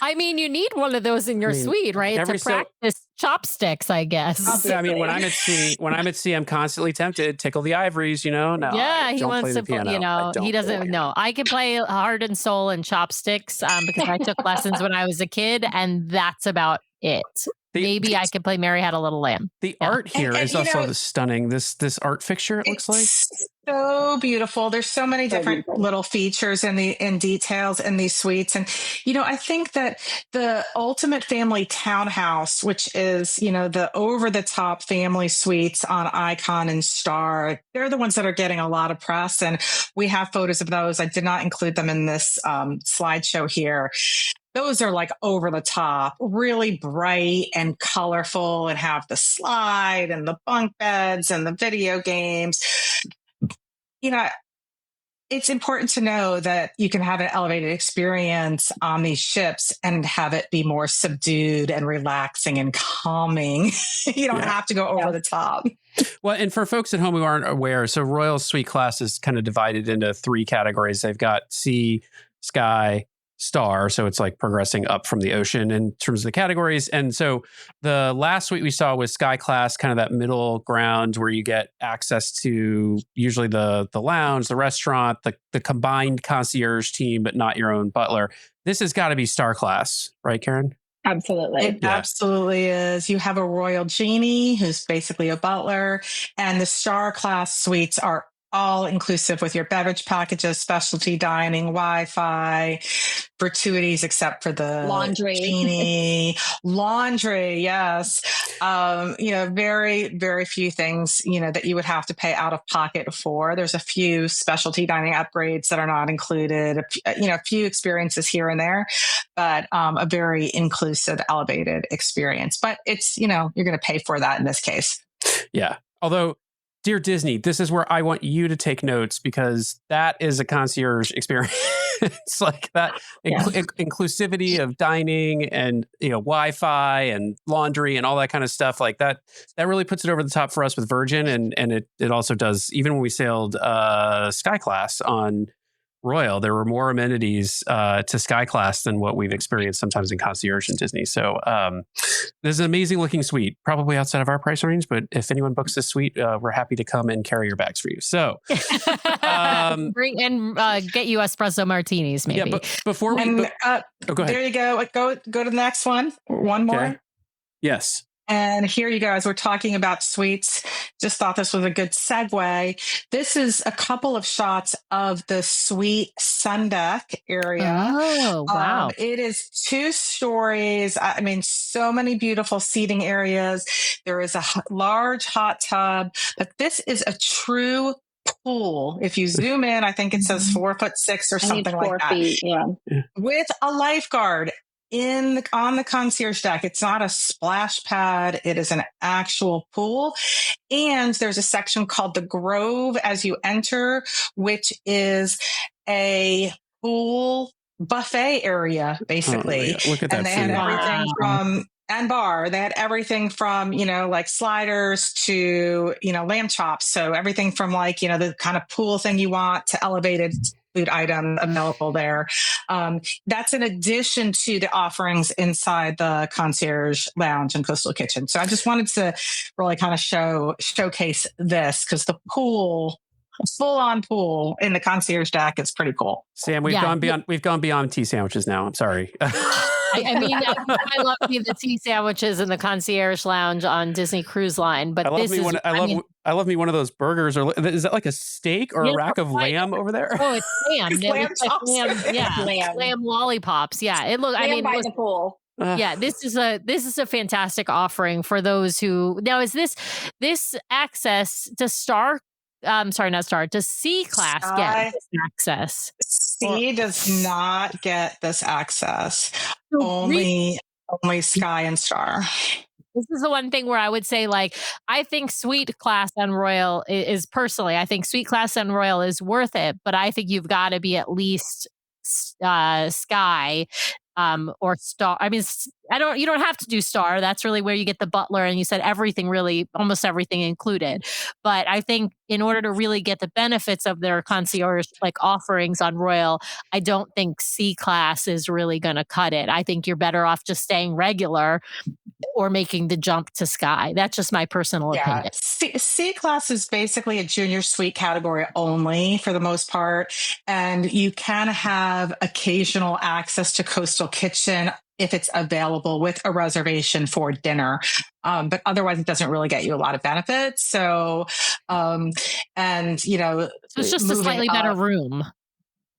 I mean, you need one of those in your suite, right? To practice chopsticks, I guess. I mean, when I'm at sea, I'm constantly tempted. Tickle the ivories, No, yeah, he wants to. piano. He doesn't know. I can play heart and soul and chopsticks because I took lessons when I was a kid, and that's about it. Maybe I could play Mary Had a Little Lamb. The art here is also stunning. This art fixture, it looks like. So beautiful. There's so many different little features and details in these suites. And, I think that the ultimate family townhouse, which is, the over the top family suites on Icon and Star, they're the ones that are getting a lot of press. And we have photos of those. I did not include them in this slideshow here. Those are like over the top, really bright and colorful, and have the slide and the bunk beds and the video games. It's important to know that you can have an elevated experience on these ships and have it be more subdued and relaxing and calming. You don't have to go over the top. Well, and for folks at home who aren't aware, so Royal Suite class is kind of divided into 3 categories. They've got sea, sky, star. So it's like progressing up from the ocean in terms of the categories. And so the last suite we saw was sky class, kind of that middle ground where you get access to usually the lounge, the restaurant, the combined concierge team, but not your own butler. This has got to be star class, right, Karen? Absolutely. It absolutely is. You have a Royal Genie who's basically a butler, and the star class suites are all inclusive with your beverage packages, specialty dining, Wi-Fi, gratuities, except for the laundry. Laundry, yes. Very, very few things, that you would have to pay out of pocket for. There's a few specialty dining upgrades that are not included, a few experiences here and there, but a very inclusive, elevated experience. But it's, you're going to pay for that in this case. Yeah. Although, dear Disney, this is where I want you to take notes, because that is a concierge experience. It's like that inclusivity of dining and Wi-Fi and laundry and all that kind of stuff like that. That really puts it over the top for us with Virgin, and it also does. Even when we sailed Sky Class on Royal, there were more amenities to Sky Class than what we've experienced sometimes in concierge and Disney. So this is an amazing looking suite, probably outside of our price range, but if anyone books this suite, we're happy to come and carry your bags for you. So bring and get you espresso martinis, maybe. Yeah, but before we go ahead. There you go. Go to the next one. One more. Okay. Yes. And here you go. As we're talking about suites, just thought this was a good segue. This is a couple of shots of the suite sun deck area. Oh, wow. It is 2 stories. I mean, so many beautiful seating areas. There is a large hot tub, but this is a true pool. If you zoom in, I think it says 4'6" or something like that. Feet, yeah. With a lifeguard on the concierge deck. It's not a splash pad. It is an actual pool. And there's a section called the Grove as you enter, which is a pool buffet area, basically. Oh, yeah. Look at that. And they had everything from and bar. They had everything from, like sliders to, lamb chops. So everything from like, the kind of pool thing you want to elevated food item available there. That's in addition to the offerings inside the concierge lounge and coastal kitchen. So I just wanted to really kind of showcase this because the pool, full on pool in the concierge deck is pretty cool. Sam, we've gone beyond tea sandwiches now. I'm sorry. I mean, I love the tea sandwiches in the concierge lounge on Disney Cruise Line, but I love me one of those burgers. Or is that like a steak or a rack of lamb over there? Oh, it's lamb. Lamb lollipops. Yeah, it looks. I mean, by the pool. Yeah, this is a fantastic offering for those who now is this access to Star. Sorry, not Star. Does C class get this access? C does not get this access. Only Sky and Star. This is the one thing where I would say, like, I think Suite Class and Royal is personally, I think Suite Class and Royal is worth it, but I think you've got to be at least Sky or Star. I mean, you don't have to do Star. That's really where you get the butler, and you said everything, really, almost everything included. But I think in order to really get the benefits of their concierge like offerings on Royal, I don't think C class is really going to cut it. I think you're better off just staying regular or making the jump to Sky. That's just my personal opinion. C class is basically a junior suite category only for the most part. And you can have occasional access to coastal kitchen if it's available with a reservation for dinner. But otherwise it doesn't really get you a lot of benefits. So, so it's just a slightly better room.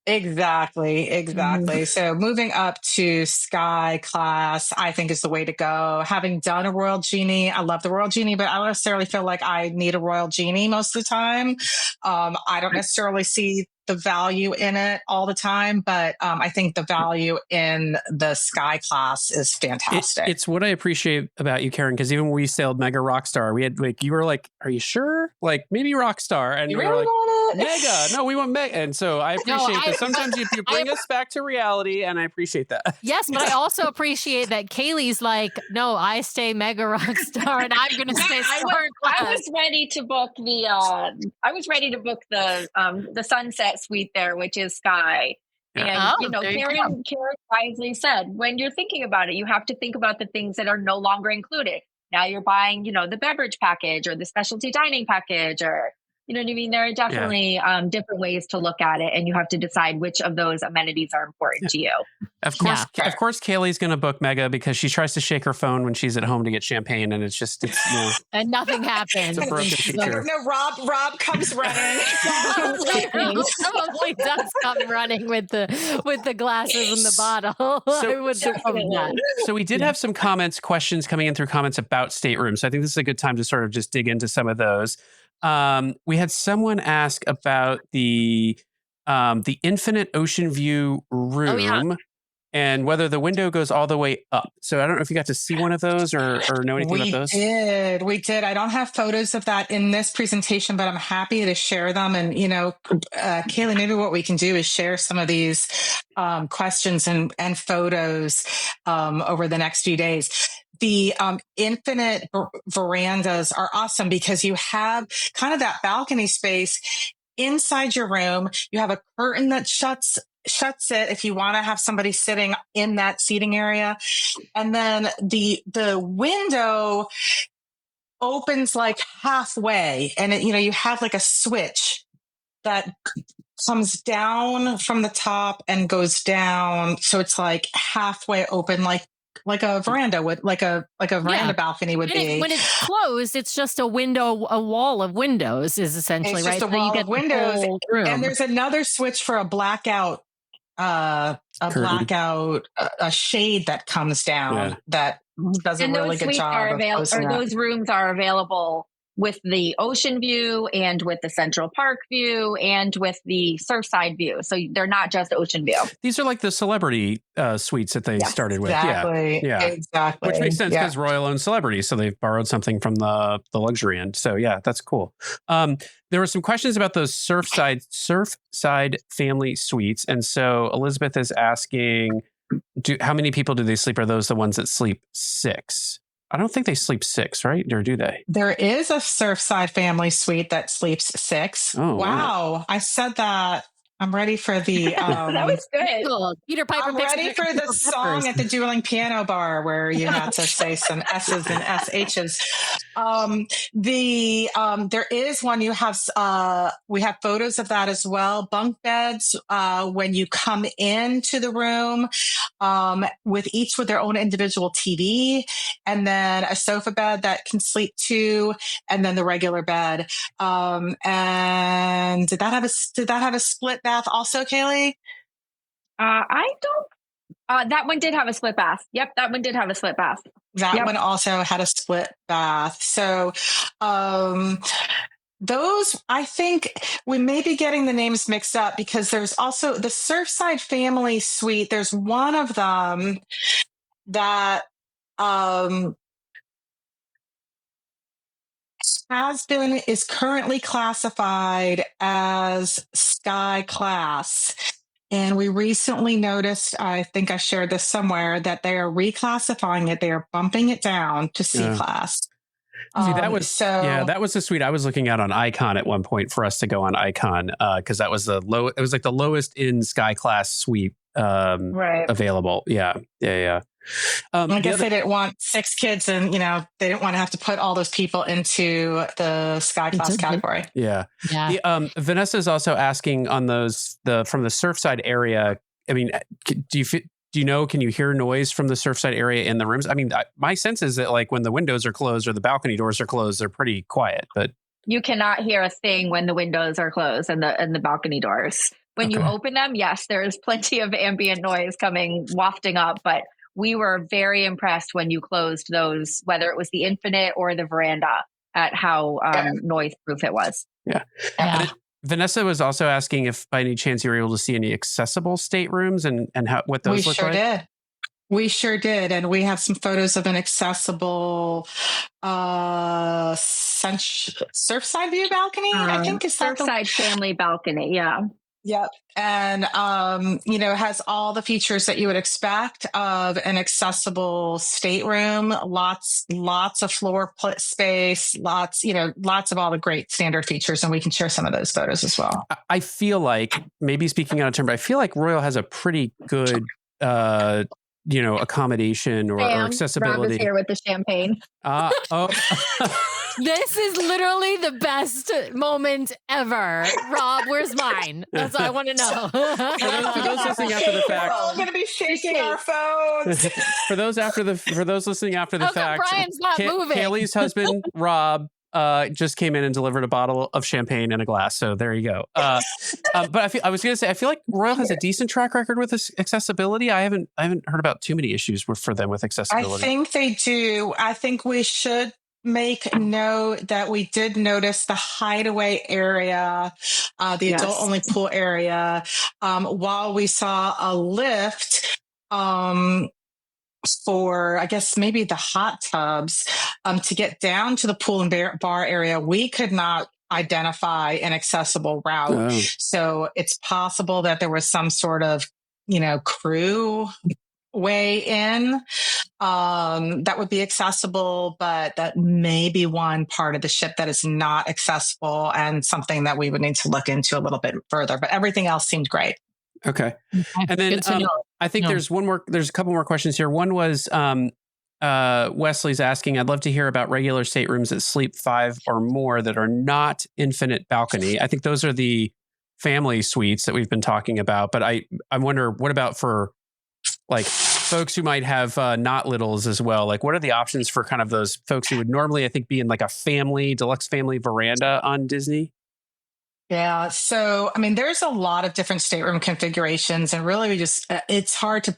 Exactly. Mm-hmm. So moving up to Sky class, I think is the way to go. Having done a Royal Genie, I love the Royal Genie, but I don't necessarily feel like I need a Royal Genie most of the time. I don't necessarily see the value in it all the time, but I think the value in the Sky class is fantastic. It's what I appreciate about you, Karen, because even when we sailed Mega Rockstar, we had you were like, "Are you sure? Like maybe Rockstar?" And you we really were like, want it? Mega. No, we want Mega. And so I appreciate that. Sometimes you bring us back to reality, and I appreciate that. Yes, but I also appreciate that Kaylee's like, no, I stay Mega Rockstar, and I'm going to stay Star Class. I was ready to book the Sunset Suite there, which is Sky. And Karen wisely said, when you're thinking about it, you have to think about the things that are no longer included. Now you're buying, the beverage package or the specialty dining package, or you know what I mean? There are definitely different ways to look at it, and you have to decide which of those amenities are important to you. Of course, Kaylee's going to book Mega because she tries to shake her phone when she's at home to get champagne, and it's and nothing happens. It's a broken feature. No, Rob comes running. Probably does come running with the glasses and the bottle. So we did have some questions coming in through comments about staterooms. So I think this is a good time to sort of just dig into some of those. We had someone ask about the infinite ocean view room and whether the window goes all the way up. So I don't know if you got to see one of those or know anything about those. We did. I don't have photos of that in this presentation, but I'm happy to share them. And, Kaylee, maybe what we can do is share some of these questions and photos over the next few days. The infinite verandas are awesome because you have kind of that balcony space inside your room. You have a curtain that shuts it if you want to have somebody sitting in that seating area. And then the window opens like halfway, and you have like a switch that comes down from the top and goes down. So it's like halfway open, like veranda with like a veranda balcony would be. When it's closed, it's just a wall of windows is essentially, it's right? just a wall of windows, room. and there's another switch for a blackout, a shade that comes down that does a really good job of closing those rooms are available with the ocean view and with the Central Park view and with the Surfside view. So they're not just ocean view. These are like the celebrity suites that they started with. Exactly. Which makes sense because Royal owns celebrities. So they've borrowed something from the luxury end. So yeah, that's cool. There were some questions about those Surfside family suites. And so Elizabeth is asking, how many people do they sleep? Are those the ones that sleep 6? I don't think they sleep 6, right? Or do they? There is a Surfside family suite that sleeps 6. Oh, wow. I said that. I'm ready for the. That was good. Peter Piper. I'm ready for the song at the dueling piano bar where you had to say some S's and SHs. There is one you have. We have photos of that as well. Bunk beds when you come into the room, with each with their own individual TV, and then a sofa bed that can sleep 2, and then the regular bed. And did that have a split bath also, Kaylee? I don't. That one did have a split bath. Yep, that one did have a split bath. That one also had a split bath. So, those, I think we may be getting the names mixed up because there's also the Surfside family suite. There's one of them that is currently classified as Sky Class. And we recently noticed, I think I shared this somewhere, that they are reclassifying it. They are bumping it down to C Class. See, that was the suite I was looking at on Icon at one point for us to go on Icon, because that was it was like the lowest in Sky Class suite available. Yeah. I guess they didn't want 6 kids, and they didn't want to have to put all those people into the Sky Class category. Yeah. Vanessa is also asking on those from the Surfside area. I mean, do you know? Can you hear noise from the Surfside area in the rooms? I mean, my sense is that like when the windows are closed or the balcony doors are closed, they're pretty quiet. But you cannot hear a thing when the windows are closed and the balcony doors. When you open them, yes, there is plenty of ambient noise wafting up, but we were very impressed when you closed those, whether it was the Infinite or the veranda, at how noise-proof it was. Yeah. Vanessa was also asking if by any chance you were able to see any accessible staterooms and what those look like. We sure did. And we have some photos of an accessible Surfside view balcony, I think. Is Surfside family balcony, yeah. Yep. And, has all the features that you would expect of an accessible stateroom, lots of floor space, lots of all the great standard features. And we can share some of those photos as well. I feel like, maybe speaking out of turn, but I feel like Royal has a pretty good, accommodation or accessibility. Rob is here with the champagne. This is literally the best moment ever. Rob, where's mine? That's what I want to know. For those listening after the fact, we're all going to be shaking our phones. For those listening after the fact, Brian's not moving. Kaylee's husband, Rob, just came in and delivered a bottle of champagne and a glass. So there you go. But I was going to say, I feel like Royal has a decent track record with this accessibility. I haven't heard about too many issues for them with accessibility. I think they do. I think we should make note that we did notice the hideaway area, the adult only pool area, while we saw a lift, for, I guess, maybe the hot tubs, to get down to the pool and bar area. We could not identify an accessible route. Oh. So it's possible that there was some sort of, crew way in that would be accessible, but that may be one part of the ship that is not accessible and something that we would need to look into a little bit further. But everything else seemed great. Okay. And then I think there's a couple more questions here. One was Wesley's asking, I'd love to hear about regular staterooms that sleep 5 or more that are not infinite balcony. I think those are the family suites that we've been talking about, but I wonder, what about for like folks who might have not littles as well? Like, what are the options for kind of those folks who would normally, I think, be in like a deluxe family veranda on Disney? Yeah. So, I mean, there's a lot of different stateroom configurations, and really, it's hard to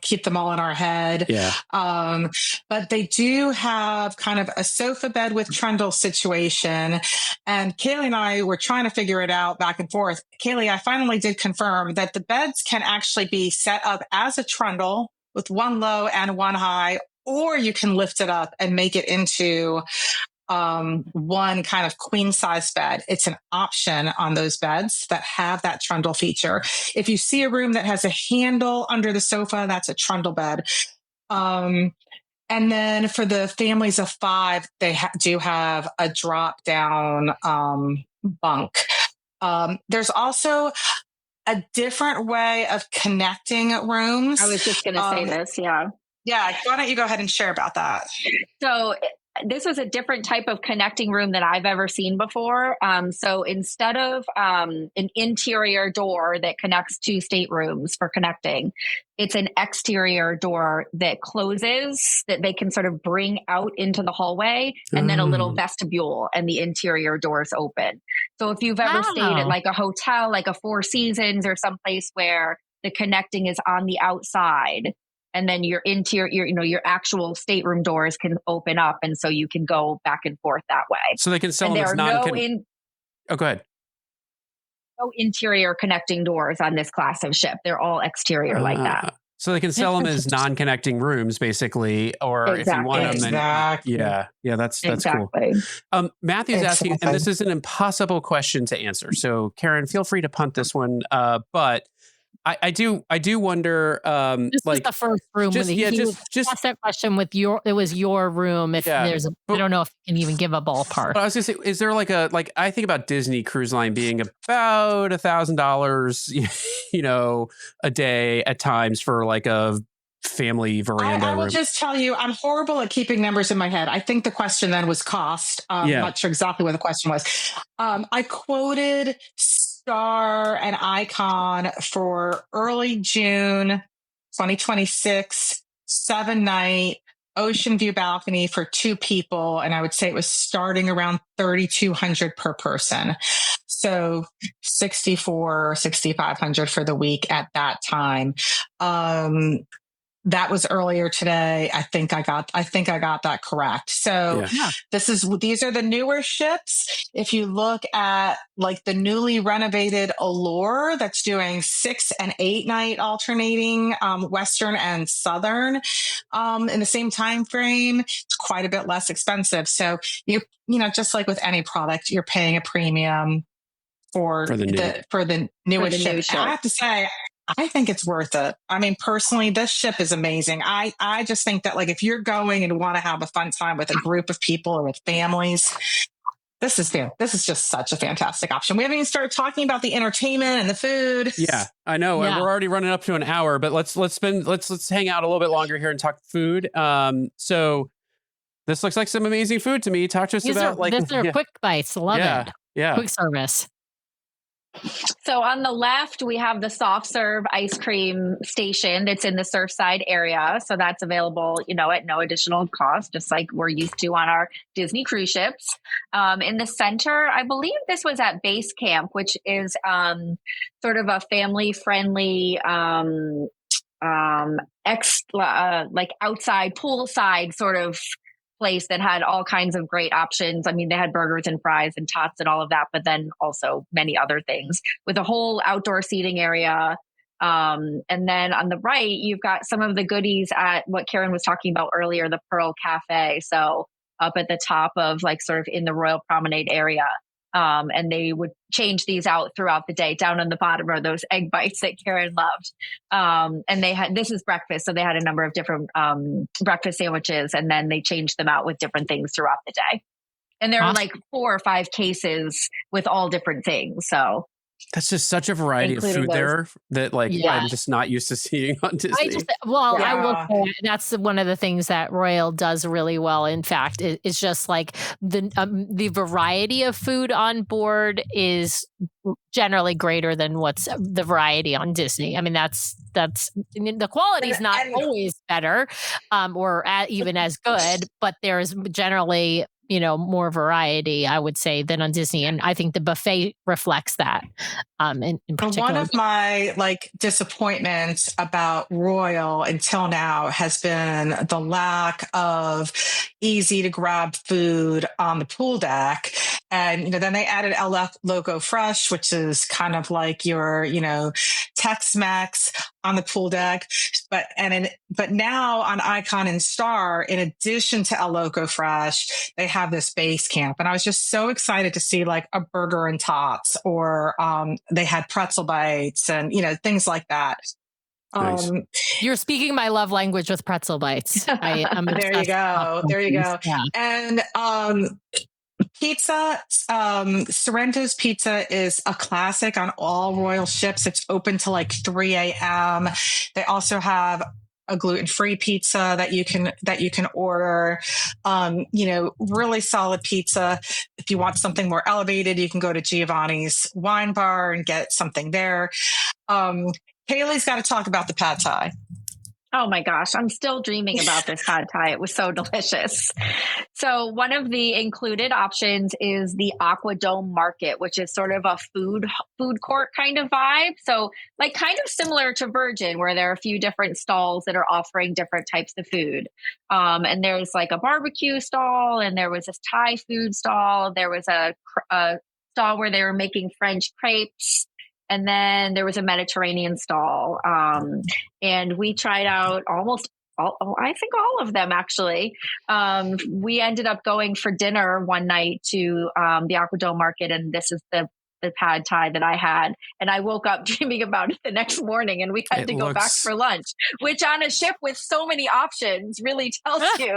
keep them all in our head. Yeah. But they do have kind of a sofa bed with trundle situation. And Kaylee and I were trying to figure it out back and forth. Kaylee, I finally did confirm that the beds can actually be set up as a trundle with one low and one high, or you can lift it up and make it into one kind of queen size bed. It's an option on those beds that have that trundle feature. If you see a room that has a handle under the sofa, that's a trundle bed. And then for the families of 5, they do have a drop down bunk. There's also a different way of connecting rooms. I was just going to say this. Yeah. Yeah. Why don't you go ahead and share about that? So this was a different type of connecting room than I've ever seen before. So instead of an interior door that connects 2 staterooms for connecting, it's an exterior door that closes that they can sort of bring out into the hallway, and then a little vestibule, and the interior doors open. So if you've ever stayed at like a hotel, like a Four Seasons or someplace where the connecting is on the outside, and then your your actual stateroom doors can open up, and so you can go back and forth that way. So they can sell and them as Oh, go ahead. No interior connecting doors on this class of ship. They're all exterior like that. So they can sell them as non-connecting rooms, basically, or if you want them, then yeah, that's cool. Matthew's asking, and this is an impossible question to answer. So Karen, feel free to punt this one, but I do wonder. This was the first room. He asked that question with it was your room. If there's, I don't know if you can even give a ballpark. But I was gonna say, is there I think about Disney Cruise Line being about $1,000, a day at times for like a family veranda. I will just tell you, I'm horrible at keeping numbers in my head. I think the question then was cost. I'm not sure exactly what the question was. I quoted Star and Icon for early June 2026, 7-night ocean view balcony for 2 people. And I would say it was starting around $3,200 per person. So 6,400 or 6,500 for the week at that time. That was earlier today. I think I got that correct. So these are the newer ships. If you look at like the newly renovated Allure, that's doing 6 and 8-night alternating, Western and Southern, in the same time frame, it's quite a bit less expensive. So just like with any product, you're paying a premium for the newest ship. I have to say, I think it's worth it. I mean, personally, this ship is amazing. I just think that if you're going and want to have a fun time with a group of people or with families, this is just such a fantastic option. We haven't even started talking about the entertainment and the food. Yeah, I know. Yeah. We're already running up to an hour, but let's hang out a little bit longer here and talk food. So this looks like some amazing food to me. Talk to us about these are quick bites. Love it. Yeah. Quick service. So on the left, we have the soft serve ice cream station that's in the Surfside area. So that's available, at no additional cost, just like we're used to on our Disney cruise ships. In the center, I believe this was at Base Camp, which is sort of a family-friendly like outside poolside sort of place that had all kinds of great options. I mean, they had burgers and fries and tots and all of that, but then also many other things with a whole outdoor seating area. And then on the right, you've got some of the goodies at what Karen was talking about earlier, the Pearl Cafe. So up at the top of sort of in the Royal Promenade area. And they would change these out throughout the day. Down on the bottom are those egg bites that Karen loved. And this is breakfast. So they had a number of different breakfast sandwiches, and then they changed them out with different things throughout the day. And there are 4 or 5 cases with all different things. So that's just such a variety of food there that I'm just not used to seeing on Disney. I will say that's one of the things that Royal does really well. In fact, it's just the variety of food on board is generally greater than what's the variety on Disney. I mean, that's the quality is not always better, or even as good, but there's generally, more variety, I would say, than on Disney. And I think the buffet reflects that, in particular. One of my disappointments about Royal until now has been the lack of easy to grab food on the pool deck. And, then they added El Loco Fresh, which is kind of like your, Tex-Mex on the pool deck. But now on Icon and Star, in addition to El Loco Fresh, they have this base camp. And I was just so excited to see like a burger and tots, or they had pretzel bites and, things like that. Nice. You're speaking my love language with pretzel bites. I'm there you go. There you go. Yeah. And pizza, Sorrento's Pizza is a classic on all Royal ships. It's open till like 3 a.m. They also have a gluten-free pizza that you can order. Really solid pizza. If you want something more elevated, you can go to Giovanni's Wine Bar and get something there. Haley's got to talk about the pad thai. Oh my gosh, I'm still dreaming about this pad thai. It was so delicious. So one of the included options is the Aqua Dome Market, which is sort of a food court kind of vibe. So like kind of similar to Virgin, where there are a few different stalls that are offering different types of food. And there's like a barbecue stall, and there was this Thai food stall. There was a stall where they were making French crepes. And then there was a Mediterranean stall. And we tried out almost I think all of them, actually. We ended up going for dinner one night to the Aqua Dome Market, and this is the pad thai that I had. And I woke up dreaming about it the next morning, and we had to go back for lunch, which on a ship with so many options really tells you,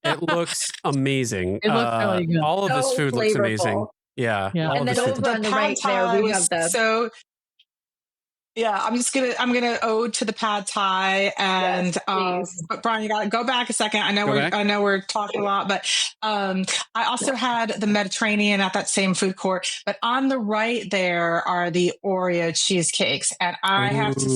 It looks amazing. It looks really good. All of this food looks amazing. Yeah. And then over on the right there, we have the... So, yeah, I'm gonna ode to the pad thai, and but Brian, you got to go back a second. I know we're talking a lot, but I also had the Mediterranean at that same food court. But on the right there are the Oreo cheesecakes, and I have to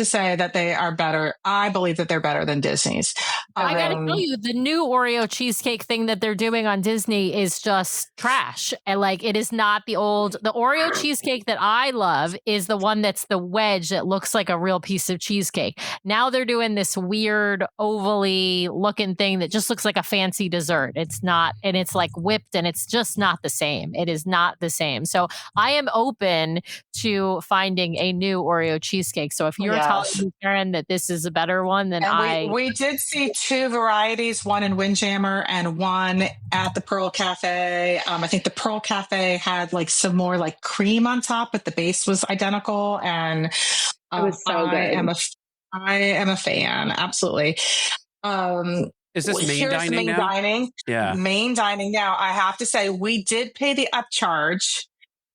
say that they are better. I believe that they're better than Disney's. I got to tell you, the new Oreo cheesecake thing that they're doing on Disney is just trash. And it is not the Oreo cheesecake that I love is the one that's the wedge that looks like a real piece of cheesecake. Now they're doing this weird ovally looking thing that just looks like a fancy dessert. It's not, and it's like whipped, and it's just not the same. It is not the same. So I am open to finding a new Oreo cheesecake. So if you're telling me, Karen, that this is a better one, then we did see two varieties, one in Windjammer and one at the Pearl Cafe. I think the Pearl Cafe had some more cream on top, but the base was identical. And it was so good. I am a fan. Absolutely. Is this main dining main now? Dining. Yeah. Main dining now. I have to say, we did pay the upcharge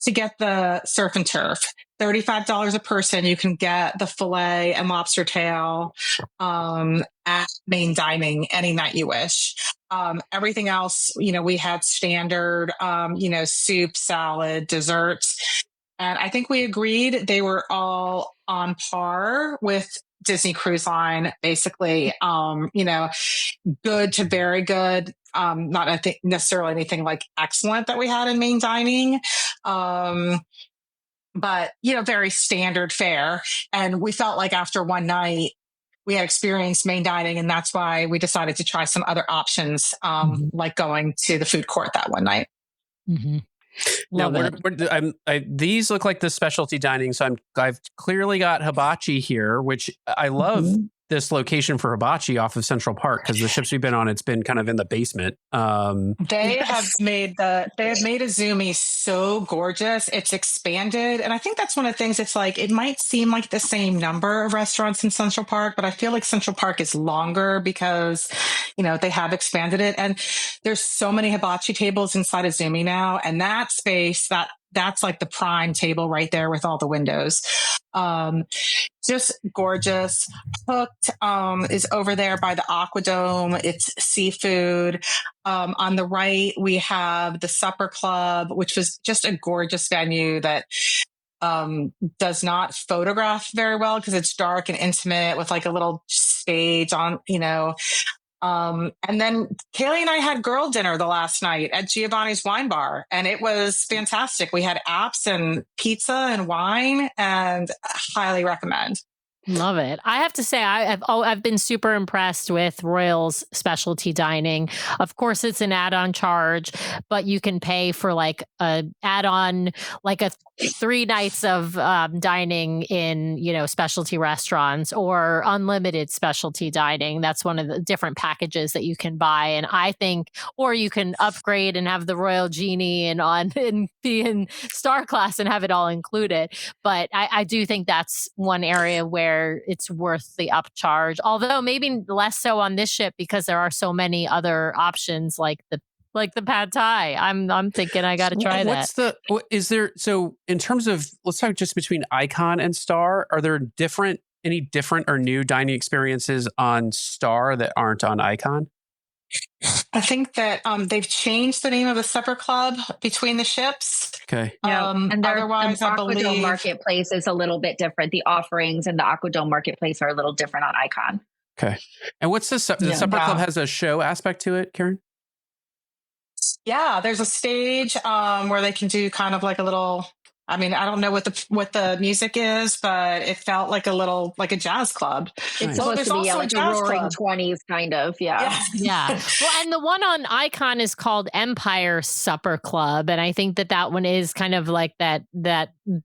to get the surf and turf. $35 a person. You can get the filet and lobster tail at main dining any night you wish. Everything else, we had standard, soup, salad, desserts. And I think we agreed they were all on par with Disney Cruise Line, basically, good to very good. Not I think necessarily anything excellent that we had in main dining. But, very standard fare. And we felt like after one night, we had experienced main dining, and that's why we decided to try some other options, like going to the food court that one night. Mm-hmm. Now, these look like the specialty dining, so I've clearly got hibachi here, which I love. This location for hibachi off of Central Park, because the ships we've been on, it's been kind of in the basement. They have made Azumi so gorgeous. It's expanded, and I think that's one of the things. It's it might seem like the same number of restaurants in Central Park, but I feel like Central Park is longer because they have expanded it, and there's so many hibachi tables inside Azumi now, and that space, that that's like the prime table right there with all the windows. Just gorgeous. Hooked is over there by the Aquadome. It's seafood. On the right, we have the Supper Club, which was just a gorgeous venue that does not photograph very well because it's dark and intimate with like a little stage on, and then Kaylee and I had girl dinner the last night at Giovanni's Wine Bar, and it was fantastic. We had apps and pizza and wine, and I highly recommend. Love it. I have to say, I've been super impressed with Royal's specialty dining. Of course, it's an add-on charge, but you can pay for like a add-on, like a 3 nights of dining in, specialty restaurants, or unlimited specialty dining. That's one of the different packages that you can buy. And I think, or you can upgrade and have the Royal Genie and be in Star Class and have it all included. But I do think that's one area where it's worth the upcharge, although maybe less so on this ship because there are so many other options like the pad thai. I'm thinking I got to try that. So in terms of, let's talk just between Icon and Star, are there any different or new dining experiences on Star that aren't on Icon? I think that they've changed the name of the Supper Club between the ships. Okay. And otherwise, the I Aquadome believe Marketplace is a little bit different. The offerings in the Aquadome Marketplace are a little different on Icon. Okay. And what's the Supper Club has a show aspect to it, Karen? Yeah, there's a stage where they can do kind of like a little. I mean, I don't know what the music is, but it felt like a jazz club. It's supposed to be like a roaring 20s kind of, yeah. Well, and the one on Icon is called Empire Supper Club, and I think that one is kind of like that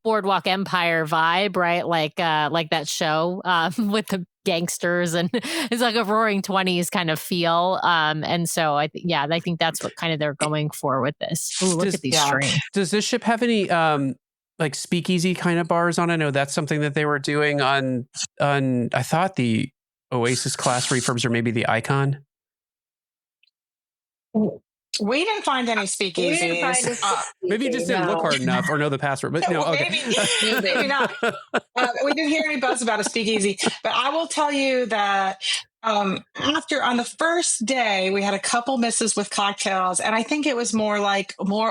Boardwalk Empire vibe, right? Like that show with the gangsters, and it's like a roaring 20s kind of feel. And so I think that's what kind of they're going for with this. Ooh, look at these strings. Does this ship have any like speakeasy kind of bars on? I know that's something that they were doing on I thought the Oasis class refurbs, or maybe the Icon. We didn't find any speakeasies. Maybe you just didn't look hard enough or know the password. But no, okay. Maybe not. We didn't hear any buzz about a speakeasy. But I will tell you that on the first day, we had a couple misses with cocktails. And I think it was more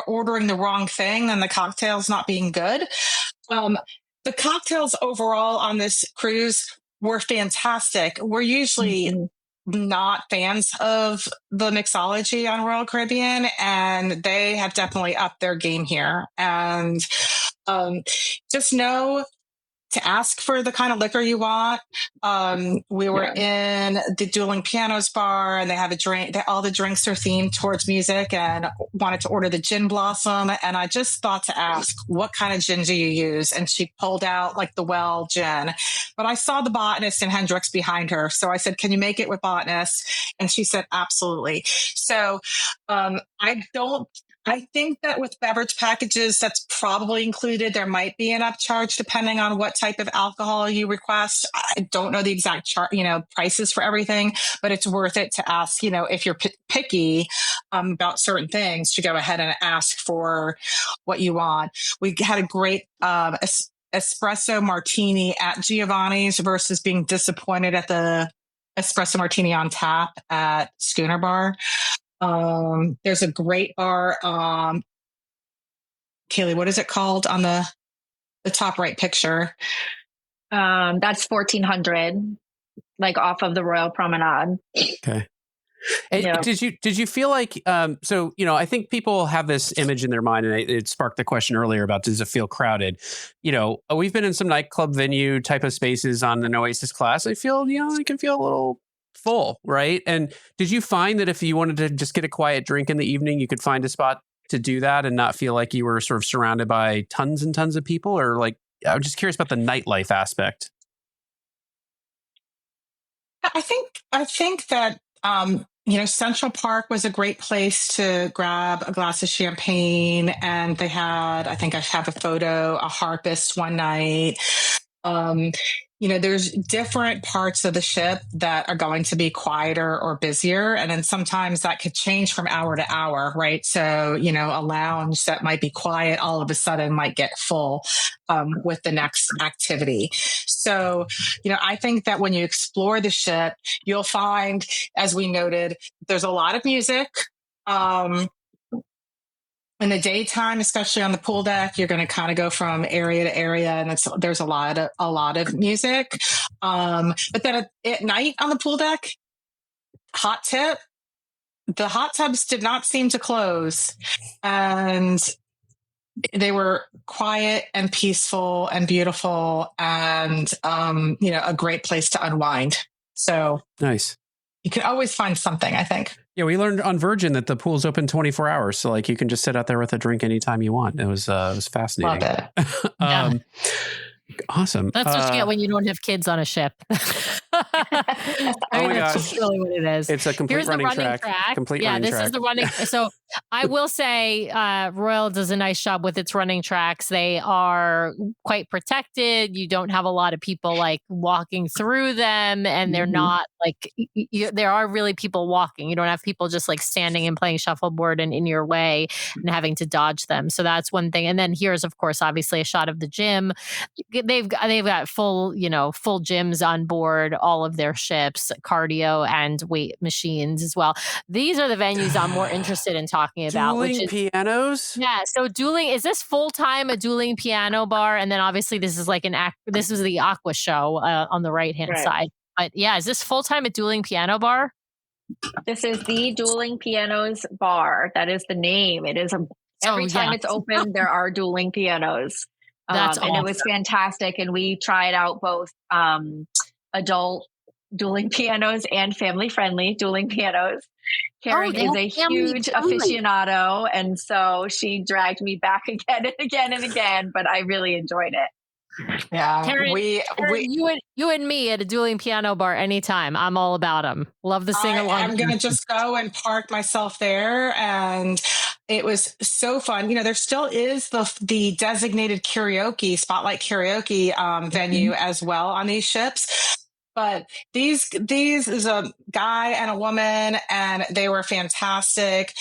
ordering the wrong thing than the cocktails not being good. The cocktails overall on this cruise were fantastic. We're usually not fans of the mixology on Royal Caribbean, and they have definitely upped their game here. And just know to ask for the kind of liquor you want. We were in the Dueling Pianos bar, and they have a drink. All the drinks are themed towards music, and wanted to order the Gin Blossom. And I just thought to ask, what kind of gin do you use? And she pulled out like the Well gin. But I saw the Botanist and Hendrix behind her. So I said, can you make it with Botanist? And she said, absolutely. So I think that with beverage packages, that's probably included. There might be an upcharge depending on what type of alcohol you request. I don't know the exact prices for everything, but it's worth it to ask, if you're picky about certain things, to go ahead and ask for what you want. We had a great espresso martini at Giovanni's versus being disappointed at the espresso martini on tap at Schooner Bar. There's a great bar. Kaylee, what is it called on the top right picture? That's 1400, like off of the Royal Promenade. Okay. And did you feel like, I think people have this image in their mind, and it sparked the question earlier about, does it feel crowded? We've been in some nightclub venue type of spaces on an Oasis class. I feel, it can feel a little full, right? And did you find that if you wanted to just get a quiet drink in the evening, you could find a spot to do that and not feel like you were sort of surrounded by tons and tons of people? Or I'm just curious about the nightlife aspect. I think that Central Park was a great place to grab a glass of champagne, and they had, I think I have a photo, a harpist one night. there's different parts of the ship that are going to be quieter or busier. And then sometimes that could change from hour to hour, right? So, a lounge that might be quiet all of a sudden might get full with the next activity. So, I think that when you explore the ship, you'll find, as we noted, there's a lot of music. In the daytime, especially on the pool deck, you're going to kind of go from area to area, and there's a lot of music. But then at night on the pool deck, hot tip: the hot tubs did not seem to close, and they were quiet and peaceful and beautiful, and a great place to unwind. So nice. You can always find something, I think. Yeah, we learned on Virgin that the pool's open 24 hours. So you can just sit out there with a drink anytime you want. It was fascinating. Love it. Awesome. That's what you get when you don't have kids on a ship. That's just really what it is. It's a complete running track. Complete running track. This is the running. So I will say Royal does a nice job with its running tracks. They are quite protected. You don't have a lot of people walking through them, and they're not there are really people walking. You don't have people just standing and playing shuffleboard and in your way and having to dodge them. So that's one thing. And then here's, of course, obviously a shot of the gym. They've got full gyms on board all of their ships, cardio and weight machines as well. These are the venues I'm more interested in talking about. Dueling pianos? Yeah. So dueling, is this full time a dueling piano bar? And then obviously this is this is the Aqua show on the right hand side. But yeah, is this full time a dueling piano bar? This is the Dueling Pianos Bar. That is the name. It is every time it's open, there are dueling pianos. That's awesome. And it was fantastic. And we tried out both adult dueling pianos and family-friendly dueling pianos. Karen is a huge aficionado, and so she dragged me back again and again and again, but I really enjoyed it. Yeah, Karen, you and me at a dueling piano bar anytime. I'm all about them. Love the sing along. I'm going to just go and park myself there, and it was so fun. There still is the designated karaoke, spotlight karaoke venue as well on these ships. But these is a guy and a woman, and they were fantastic.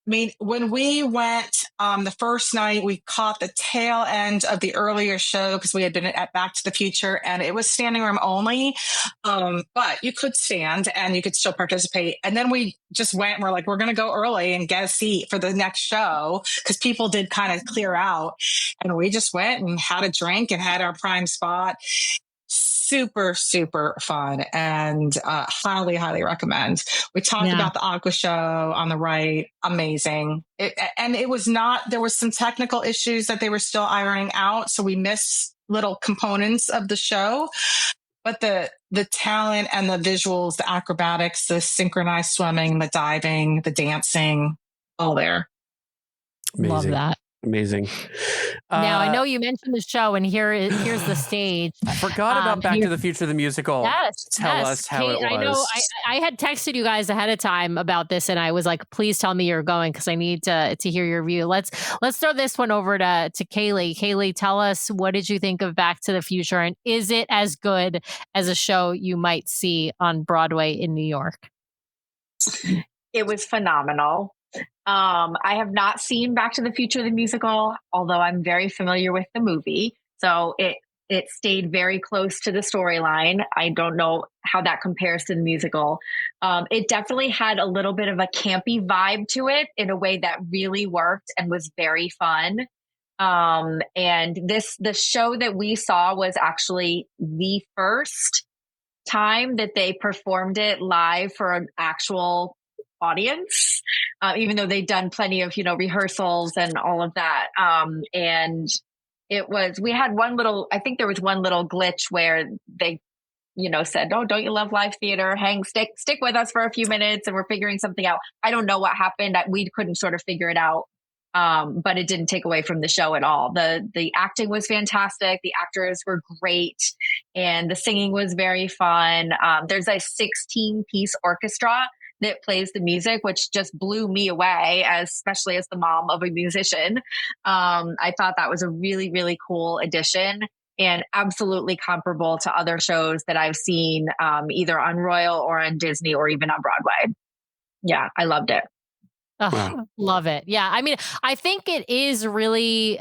I mean, when we went the first night, we caught the tail end of the earlier show because we had been at Back to the Future, and it was standing room only. But you could stand and you could still participate. And then we just went and we're like, we're going to go early and get a seat for the next show because people did kind of clear out. And we just went and had a drink and had our prime spot. Super, super fun, and highly, highly recommend. We talked about the Aqua show on the right. Amazing. It was not, there were some technical issues that they were still ironing out. So we missed little components of the show, but the talent and the visuals, the acrobatics, the synchronized swimming, the diving, the dancing, all there. Amazing. Love that. Amazing. Now, I know you mentioned the show, and here's the stage. I forgot about Back to the Future, the musical. Yes. Tell us how it was. I know I had texted you guys ahead of time about this, and I was like, please tell me you're going because I need to hear your view. Let's throw this one over to Kaylee. Kaylee, tell us, what did you think of Back to the Future, and is it as good as a show you might see on Broadway in New York? It was phenomenal. I have not seen Back to the Future, the musical, although I'm very familiar with the movie. So it stayed very close to the storyline. I don't know how that compares to the musical. It definitely had a little bit of a campy vibe to it in a way that really worked and was very fun. And the show that we saw was actually the first time that they performed it live for an actual audience, even though they'd done plenty of, rehearsals and all of that. And we had I think there was one little glitch where they, said, "Oh, don't you love live theater? Stick with us for a few minutes and we're figuring something out." I don't know what happened. We couldn't sort of figure it out. But it didn't take away from the show at all. The acting was fantastic. The actors were great, and the singing was very fun. There's a 16-piece orchestra that plays the music, which just blew me away, especially as the mom of a musician. I thought that was a really, really cool addition. and absolutely comparable to other shows that I've seen either on Royal or on Disney or even on Broadway. Yeah, I loved it. Oh, Wow. love it. Yeah. I mean, I think it is really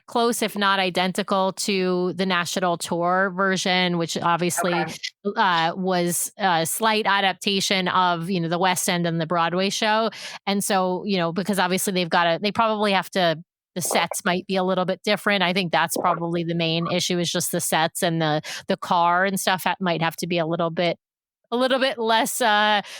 close, if not identical, to the national tour version, which obviously Okay. was a slight adaptation of, the West End and the Broadway show. And so, because obviously they probably have to, the sets might be a little bit different. I think that's probably the main issue is just the sets and the car and stuff might have to be a little bit less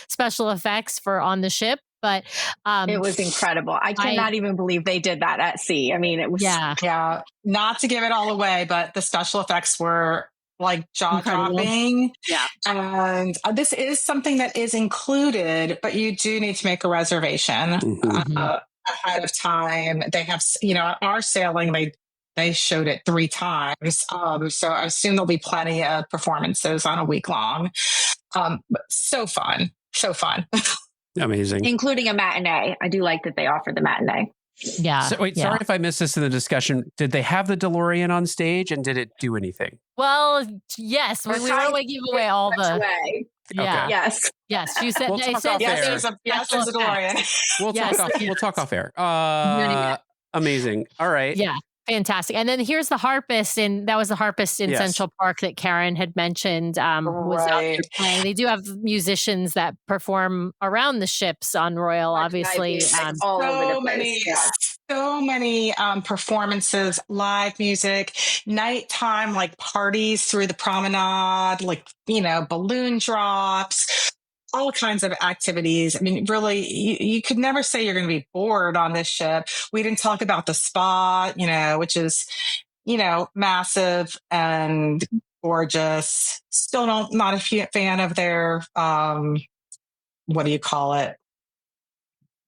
special effects for on the ship. But It was incredible. I cannot even believe they did that at sea. I mean, it was yeah. Not to give it all away, but the special effects were like jaw dropping. Yeah. And this is something that is included, but you do need to make a reservation ahead of time. They have, our sailing, they showed it 3 times. So I assume there'll be plenty of performances on a week long. But so fun. So fun. Amazing. Including a matinee. I do like that they offered the matinee. Yeah. So wait, sorry if I missed this in the discussion. Did they have the DeLorean on stage and did it do anything? Well, yes, we don't want to give away all the. Yeah. Okay. Yes. Yes. You said We'll they talk said off air. There's a DeLorean. We'll talk off air. Amazing. All right. Yeah. Fantastic. And then here's the harpist, and that was the harpist in Central Park that Karen had mentioned was out there playing. They do have musicians that perform around the ships on Royal, obviously. All over the place. So many performances, live music, nighttime like parties through the promenade, like, balloon drops, all kinds of activities. I mean, really, you could never say you're going to be bored on this ship. We didn't talk about the spa, which is, massive and gorgeous. Still not a fan of their, what do you call it?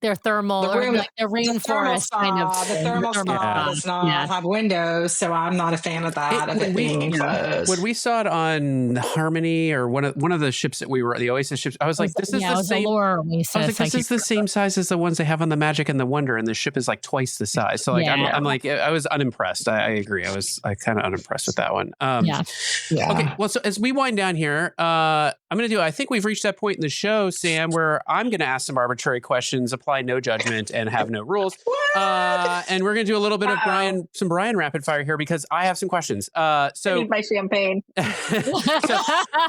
Their thermal, the rainforest kind of. The thermal spa does not have windows, so I'm not a fan of that. Being enclosed. When we saw it on Harmony or one of the ships that we were, the Oasis ships, I was like, this is the same. This is the same size as the ones they have on the Magic and the Wonder, and the ship is like twice the size. So I'm like, I was unimpressed. I agree. I kind of unimpressed with that one. Okay. Well, so as we wind down here, I'm going to do. I think we've reached that point in the show, Sam, where I'm going to ask some arbitrary questions. Apply no judgment and have no rules. And we're going to do a little bit of Brian rapid fire here because I have some questions. I need my champagne.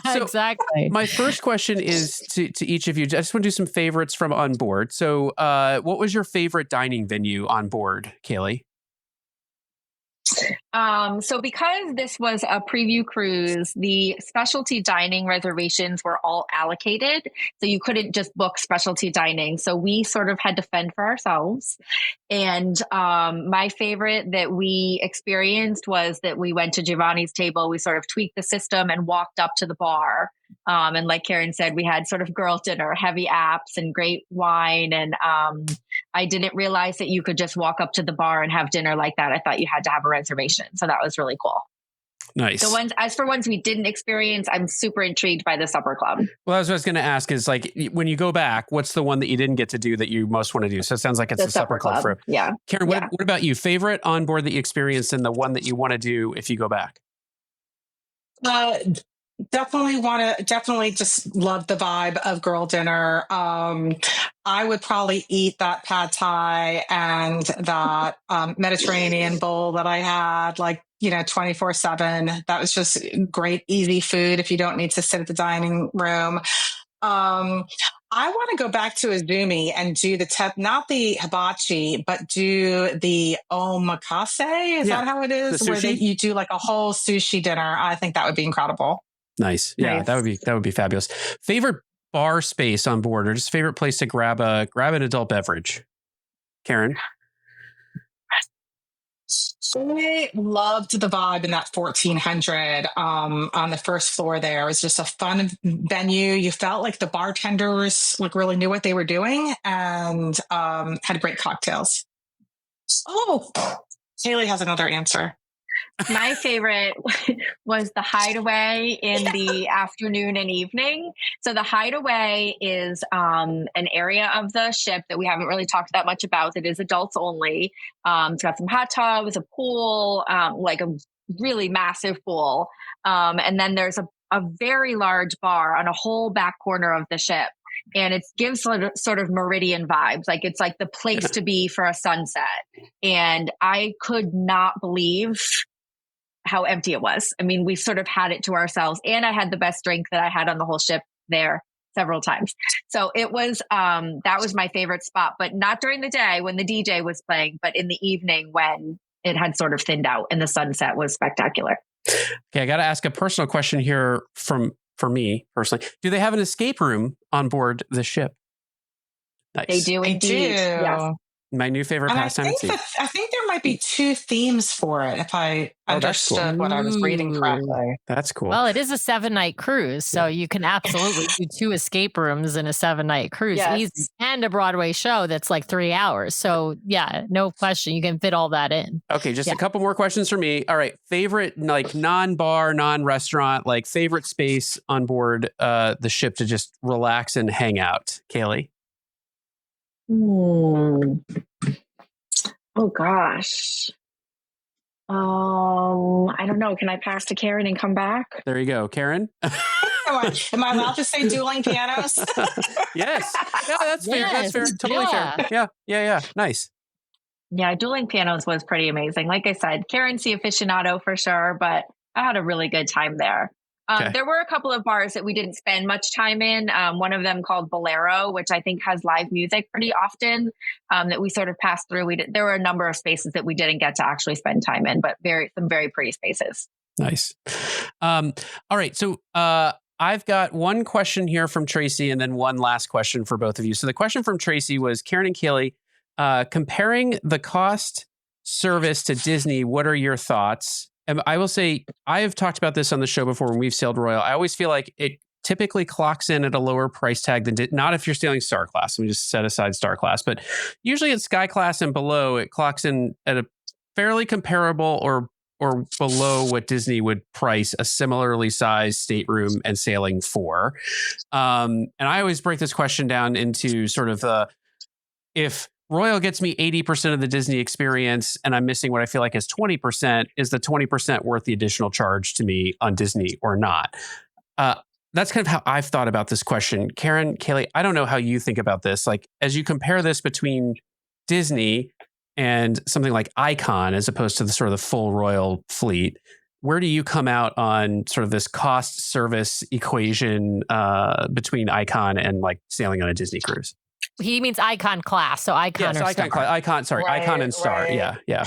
Exactly. My first question is to each of you. I just want to do some favorites from on board. So what was your favorite dining venue on board, Kaylee? So because this was a preview cruise, the specialty dining reservations were all allocated. So you couldn't just book specialty dining. So we sort of had to fend for ourselves. And my favorite that we experienced was that we went to Giovanni's table. We sort of tweaked the system and walked up to the bar. And like Karen said, we had sort of girl dinner, heavy apps and great wine. And I didn't realize that you could just walk up to the bar and have dinner like that. I thought you had to have a reservation. So that was really cool. Nice. As for ones we didn't experience, I'm super intrigued by the supper club. Well, that's what I was going to ask is like, when you go back, what's the one that you didn't get to do that you most want to do? So it sounds like it's the supper club. Karen, what about you? Favorite on board that you experienced and the one that you want to do if you go back? Definitely just love the vibe of girl dinner. I would probably eat that pad thai and that Mediterranean bowl that I had 24/7. That was just great, easy food if you don't need to sit at the dining room. I want to go back to Izumi and do not the hibachi, but do the omakase. Is that how it is? Where you do like a whole sushi dinner. I think that would be incredible. Nice. Yeah, nice. That would be fabulous. Favorite bar space on board, or just favorite place to grab an adult beverage? Karen? I loved the vibe in that 1400 on the first floor there. It was just a fun venue. You felt like the bartenders really knew what they were doing and had great cocktails. Oh, Haley has another answer. My favorite was the Hideaway in the afternoon and evening. So the Hideaway is an area of the ship that we haven't really talked that much about. It is adults only. It's got some hot tubs, a pool, like a really massive pool. And then there's a very large bar on a whole back corner of the ship. And it gives sort of meridian vibes. Like it's like the place to be for a sunset. And I could not believe how empty it was. I mean, we sort of had it to ourselves, and I had the best drink that I had on the whole ship there several times. So it was, that was my favorite spot, but not during the day when the DJ was playing, but in the evening when it had sort of thinned out and the sunset was spectacular. Okay. I got to ask a personal question here for me personally. Do they have an escape room on board the ship? Nice. They do indeed. Yes. My new favorite pastime at sea. I think there might be 2 themes for it, if I understood what I was reading correctly. That's cool. Well, it is a 7-night cruise, so you can absolutely do 2 escape rooms in a 7-night cruise. Yes. Easy. And a Broadway show that's like 3 hours. So yeah, no question. You can fit all that in. Okay, just a couple more questions for me. All right, favorite like non-bar, non-restaurant, like favorite space on board the ship to just relax and hang out, Kaylee? Oh gosh. I don't know. Can I pass to Karen and come back? There you go, Karen. Am I allowed to say dueling pianos? Yes. Yeah, that's fair. That's fair. Totally fair. Yeah. Nice. Yeah, dueling pianos was pretty amazing. Like I said, Karen's the aficionado for sure, but I had a really good time there. There were a couple of bars that we didn't spend much time in. One of them called Bolero, which I think has live music pretty often, that we sort of passed through. There were a number of spaces that we didn't get to actually spend time in, but some very pretty spaces. Nice. All right. So I've got one question here from Tracy and then one last question for both of you. So the question from Tracy was, Karen and Kaylee, comparing the cost service to Disney, what are your thoughts? And I will say, I have talked about this on the show before when we've sailed Royal. I always feel like it typically clocks in at a lower price tag than not if you're sailing Star Class. Let me just set aside Star Class, but usually at Sky Class and below, it clocks in at a fairly comparable or below what Disney would price a similarly sized stateroom and sailing for. And I always break this question down into sort of if Royal gets me 80% of the Disney experience and I'm missing what I feel like is 20%, is the 20% worth the additional charge to me on Disney or not? That's kind of how I've thought about this question. Karen, Kaylee, I don't know how you think about this. Like, as you compare this between Disney and something like Icon, as opposed to the sort of the full Royal fleet, where do you come out on sort of this cost service equation between Icon and like sailing on a Disney cruise? He means Icon class, so Icon or Icon Star. Icon and Star. Right. Yeah.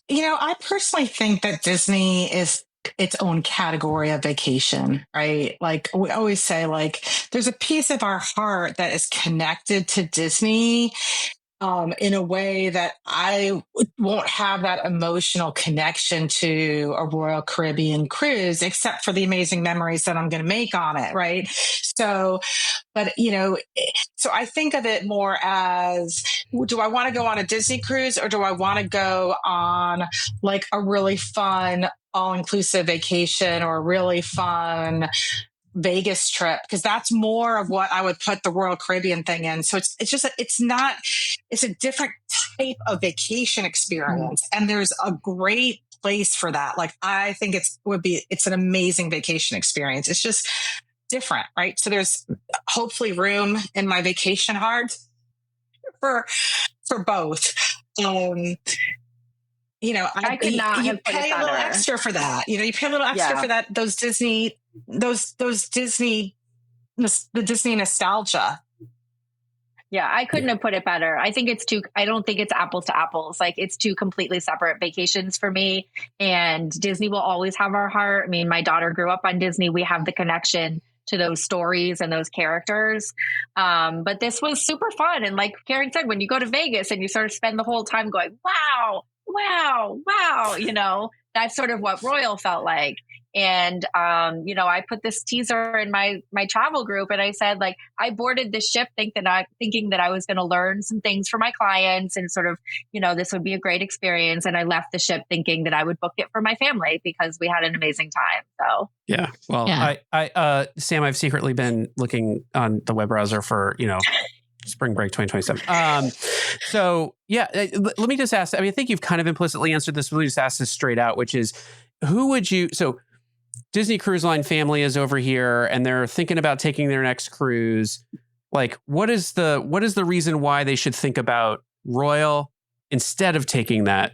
You know, I personally think that Disney is its own category of vacation, right? Like we always say, like there's a piece of our heart that is connected to Disney in a way that I won't have that emotional connection to a Royal Caribbean cruise, except for the amazing memories that I'm going to make on it, right? So, but so I think of it more as, do I want to go on a Disney cruise or do I want to go on like a really fun all-inclusive vacation or a really fun Vegas trip? Because that's more of what I would put the Royal Caribbean thing in. So it's a different type of vacation experience. And there's a great place for that. Like, I think it's an amazing vacation experience. It's just different, right? So there's hopefully room in my vacation heart for both. I could not you have put pay it a little better. extra for that. You pay a little extra for that. Those Disney, the Disney nostalgia. Yeah, I couldn't have put it better. I don't think it's apples to apples. Like, it's 2 completely separate vacations for me. And Disney will always have our heart. I mean, my daughter grew up on Disney. We have the connection to those stories and those characters. But this was super fun. And like Karen said, when you go to Vegas and you sort of spend the whole time going, wow, that's sort of what Royal felt like. And, I put this teaser in my travel group and I said, like, I boarded this ship thinking that I was going to learn some things for my clients and sort of, this would be a great experience. And I left the ship thinking that I would book it for my family because we had an amazing time. So, yeah. Well, I Sam, I've secretly been looking on the web browser for, spring break 2027. So yeah, let me just ask. I mean, I think you've kind of implicitly answered this. Let me just ask this straight out, which is, who would you? So Disney Cruise Line family is over here, and they're thinking about taking their next cruise. Like, what is the reason why they should think about Royal instead of taking that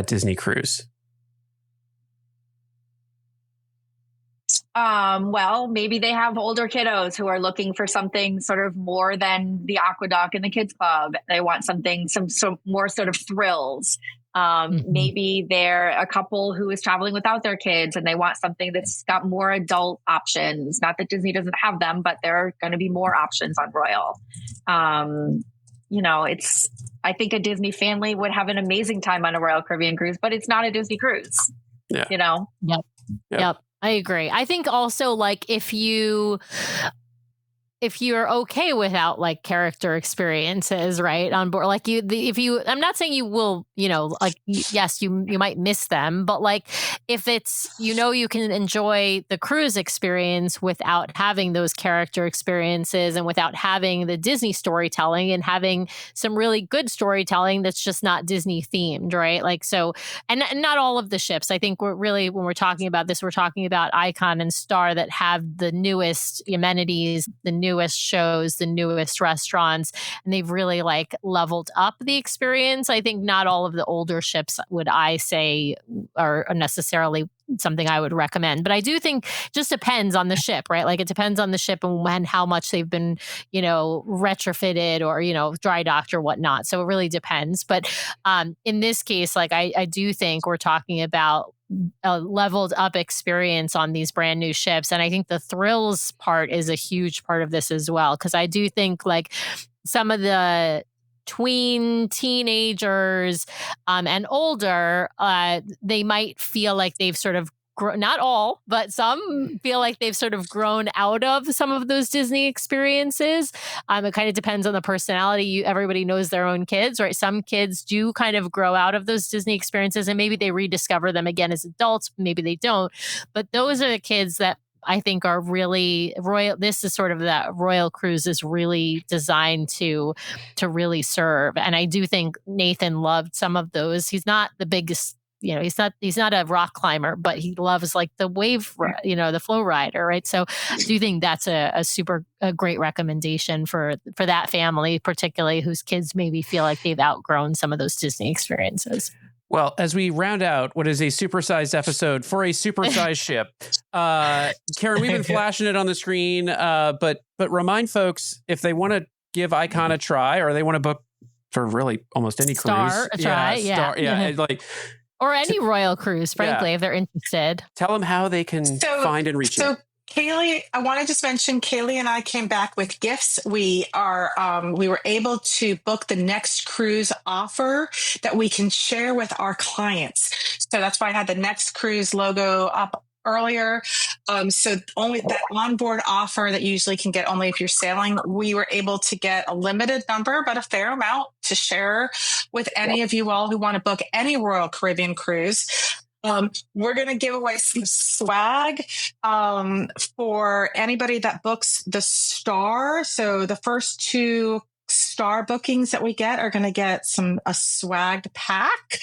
Disney cruise? Well, maybe they have older kiddos who are looking for something sort of more than the Aqueduct and the Kids Club. They want some more sort of thrills. Maybe they're a couple who is traveling without their kids and they want something that's got more adult options. Not that Disney doesn't have them, but there are going to be more options on Royal. I think a Disney family would have an amazing time on a Royal Caribbean cruise, but it's not a Disney cruise. Yeah. Yep. I agree. I think also, like, if you're okay without like character experiences, right, on board, like I'm not saying you will, yes, you might miss them, but like if it's, you can enjoy the cruise experience without having those character experiences and without having the Disney storytelling and having some really good storytelling that's just not Disney themed, right? Like, so, and not all of the ships. I think we're really, when we're talking about this, we're talking about Icon and Star that have the newest amenities, the newest shows, the newest restaurants, and they've really like leveled up the experience. I think not all of the older ships would I say are necessarily something I would recommend, but I do think just depends on the ship, right? Like it depends on the ship and how much they've been, retrofitted or, dry docked or whatnot. So it really depends. But in this case, like I do think we're talking about a leveled up experience on these brand new ships. And I think the thrills part is a huge part of this as well. Cause I do think like some of the tween teenagers and older, they might feel like they've sort of not all, but some feel like they've sort of grown out of some of those Disney experiences. It kind of depends on the personality. Everybody knows their own kids, right? Some kids do kind of grow out of those Disney experiences and maybe they rediscover them again as adults. Maybe they don't. But those are the kids that I think are really Royal. This is sort of that Royal Cruise is really designed to really serve. And I do think Nathan loved some of those. He's not the biggest, he's not a rock climber, but he loves like the wave, the flow rider, right? So I do think that's a great recommendation for that family, particularly whose kids maybe feel like they've outgrown some of those Disney experiences. Well, as we round out what is a supersized episode for a supersized ship, Karen, we've been flashing it on the screen, but remind folks if they want to give Icon a try or they want to book for really almost any Star, cruise, a try, like. Or any Royal Cruise, frankly, if they're interested. Tell them how they can find and reach you. Kaylee, I want to just mention, Kaylee and I came back with gifts. We were able to book the next cruise offer that we can share with our clients. So that's why I had the next cruise logo up earlier. So only that onboard offer that you usually can get only if you're sailing, we were able to get a limited number, but a fair amount to share with any of you all who want to book any Royal Caribbean cruise. We're going to give away some swag for anybody that books the Star. So the first 2 Star bookings that we get are going to get a swagged pack.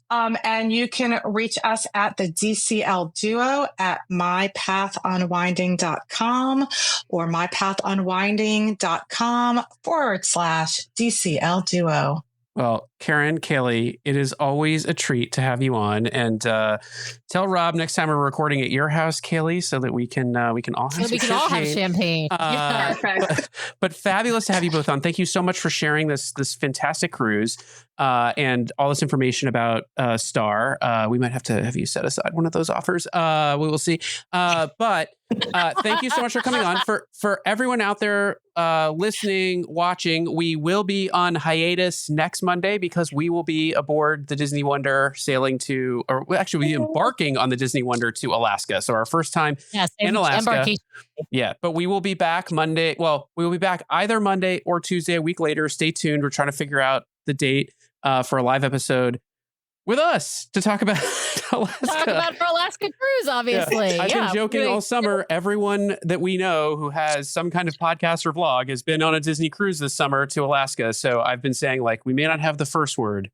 And you can reach us at the DCL Duo at mypathunwinding.com or mypathunwinding.com/DCL Duo. Well, Karen, Kaylee, it is always a treat to have you on, and tell Rob next time we're recording at your house, Kaylee, so that we can all have champagne. But fabulous to have you both on. Thank you so much for sharing this fantastic cruise and all this information about Star. We might have to have you set aside one of those offers. We will see. But thank you so much for coming on. For everyone out there listening, watching, we will be on hiatus next Monday because we will be aboard the Disney Wonder sailing to, or actually be embarking on the Disney Wonder to Alaska. So our first time in Alaska. Yeah, but we will be back Monday. Well, we will be back either Monday or Tuesday, a week later. Stay tuned. We're trying to figure out the date for a live episode. with us to talk about Alaska. Talk about our Alaska cruise, obviously. I've been joking all summer. Everyone that we know who has some kind of podcast or vlog has been on a Disney cruise this summer to Alaska. So I've been saying, like, we may not have the first word,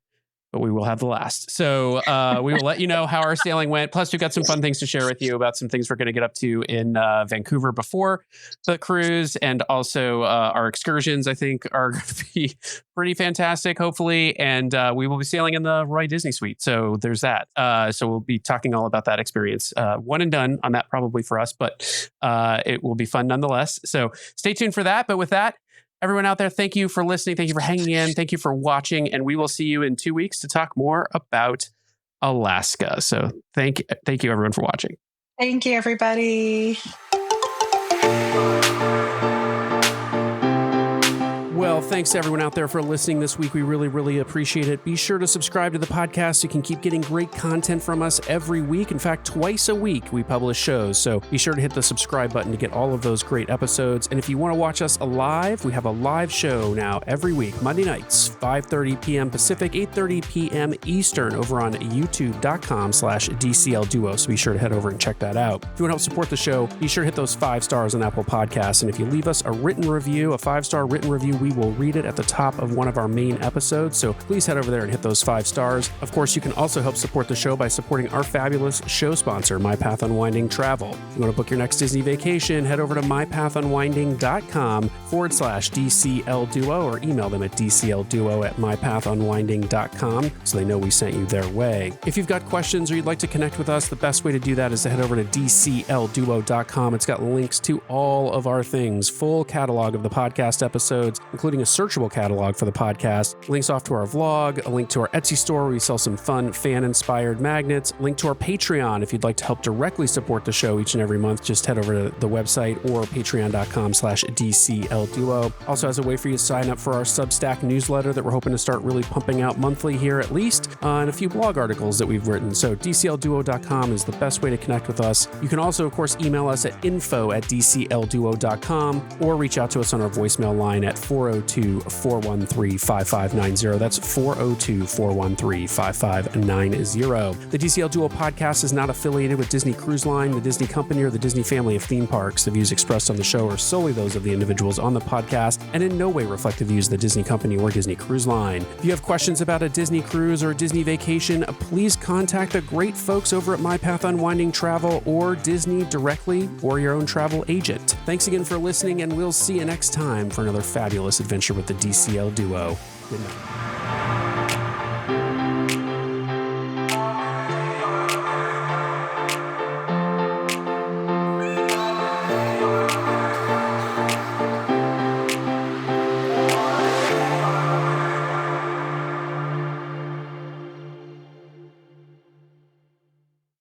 but we will have the last. So we will let you know how our sailing went. Plus, we've got some fun things to share with you about some things we're going to get up to in Vancouver before the cruise. And also our excursions, I think, are going to be pretty fantastic, hopefully. And we will be sailing in the Roy Disney Suite. So there's that. So we'll be talking all about that experience. One and done on that probably for us, but it will be fun nonetheless. So stay tuned for that. But with that, everyone out there, thank you for listening. Thank you for hanging in. Thank you for watching. And we will see you in 2 weeks to talk more about Alaska. So thank you, everyone, for watching. Thank you, everybody. Well, thanks to everyone out there for listening this week. We really, really appreciate it. Be sure to subscribe to the podcast so you can keep getting great content from us every week. In fact, twice a week we publish shows. So be sure to hit the subscribe button to get all of those great episodes. And if you want to watch us live, we have a live show now every week, Monday nights, 5:30 p.m. Pacific, 8:30 p.m. Eastern over on youtube.com/DCL Duo. So be sure to head over and check that out. If you want to help support the show, be sure to hit those 5 stars on Apple Podcasts. And if you leave us a written review, a 5-star written review, we will read it at the top of one of our main episodes. So please head over there and hit those 5 stars. Of course, you can also help support the show by supporting our fabulous show sponsor, My Path Unwinding Travel. If you want to book your next Disney vacation, head over to mypathunwinding.com/DCL Duo or email them at dclduo@mypathunwinding.com so they know we sent you their way. If you've got questions or you'd like to connect with us, the best way to do that is to head over to dclduo.com. It's got links to all of our things, full catalog of the podcast episodes, including a searchable catalog for the podcast, links off to our vlog, a link to our Etsy store where we sell some fun fan-inspired magnets, link to our Patreon if you'd like to help directly support the show each and every month. Just head over to the website or patreon.com/DCLDuo. Also has a way for you to sign up for our Substack newsletter that we're hoping to start really pumping out monthly here at least, and a few blog articles that we've written. So DCLDuo.com is the best way to connect with us. You can also, of course, email us at info@DCLDuo.com or reach out to us on our voicemail line at 402-413-5590. That's 402-413-5590. The DCL Duo podcast is not affiliated with Disney Cruise Line, the Disney Company, or the Disney family of theme parks. The views expressed on the show are solely those of the individuals on the podcast and in no way reflect the views of the Disney Company or Disney Cruise Line. If you have questions about a Disney cruise or a Disney vacation, please contact the great folks over at My Path Unwinding Travel or Disney directly or your own travel agent. Thanks again for listening, and we'll see you next time for another fabulous adventure with the DCL Duo. Good night.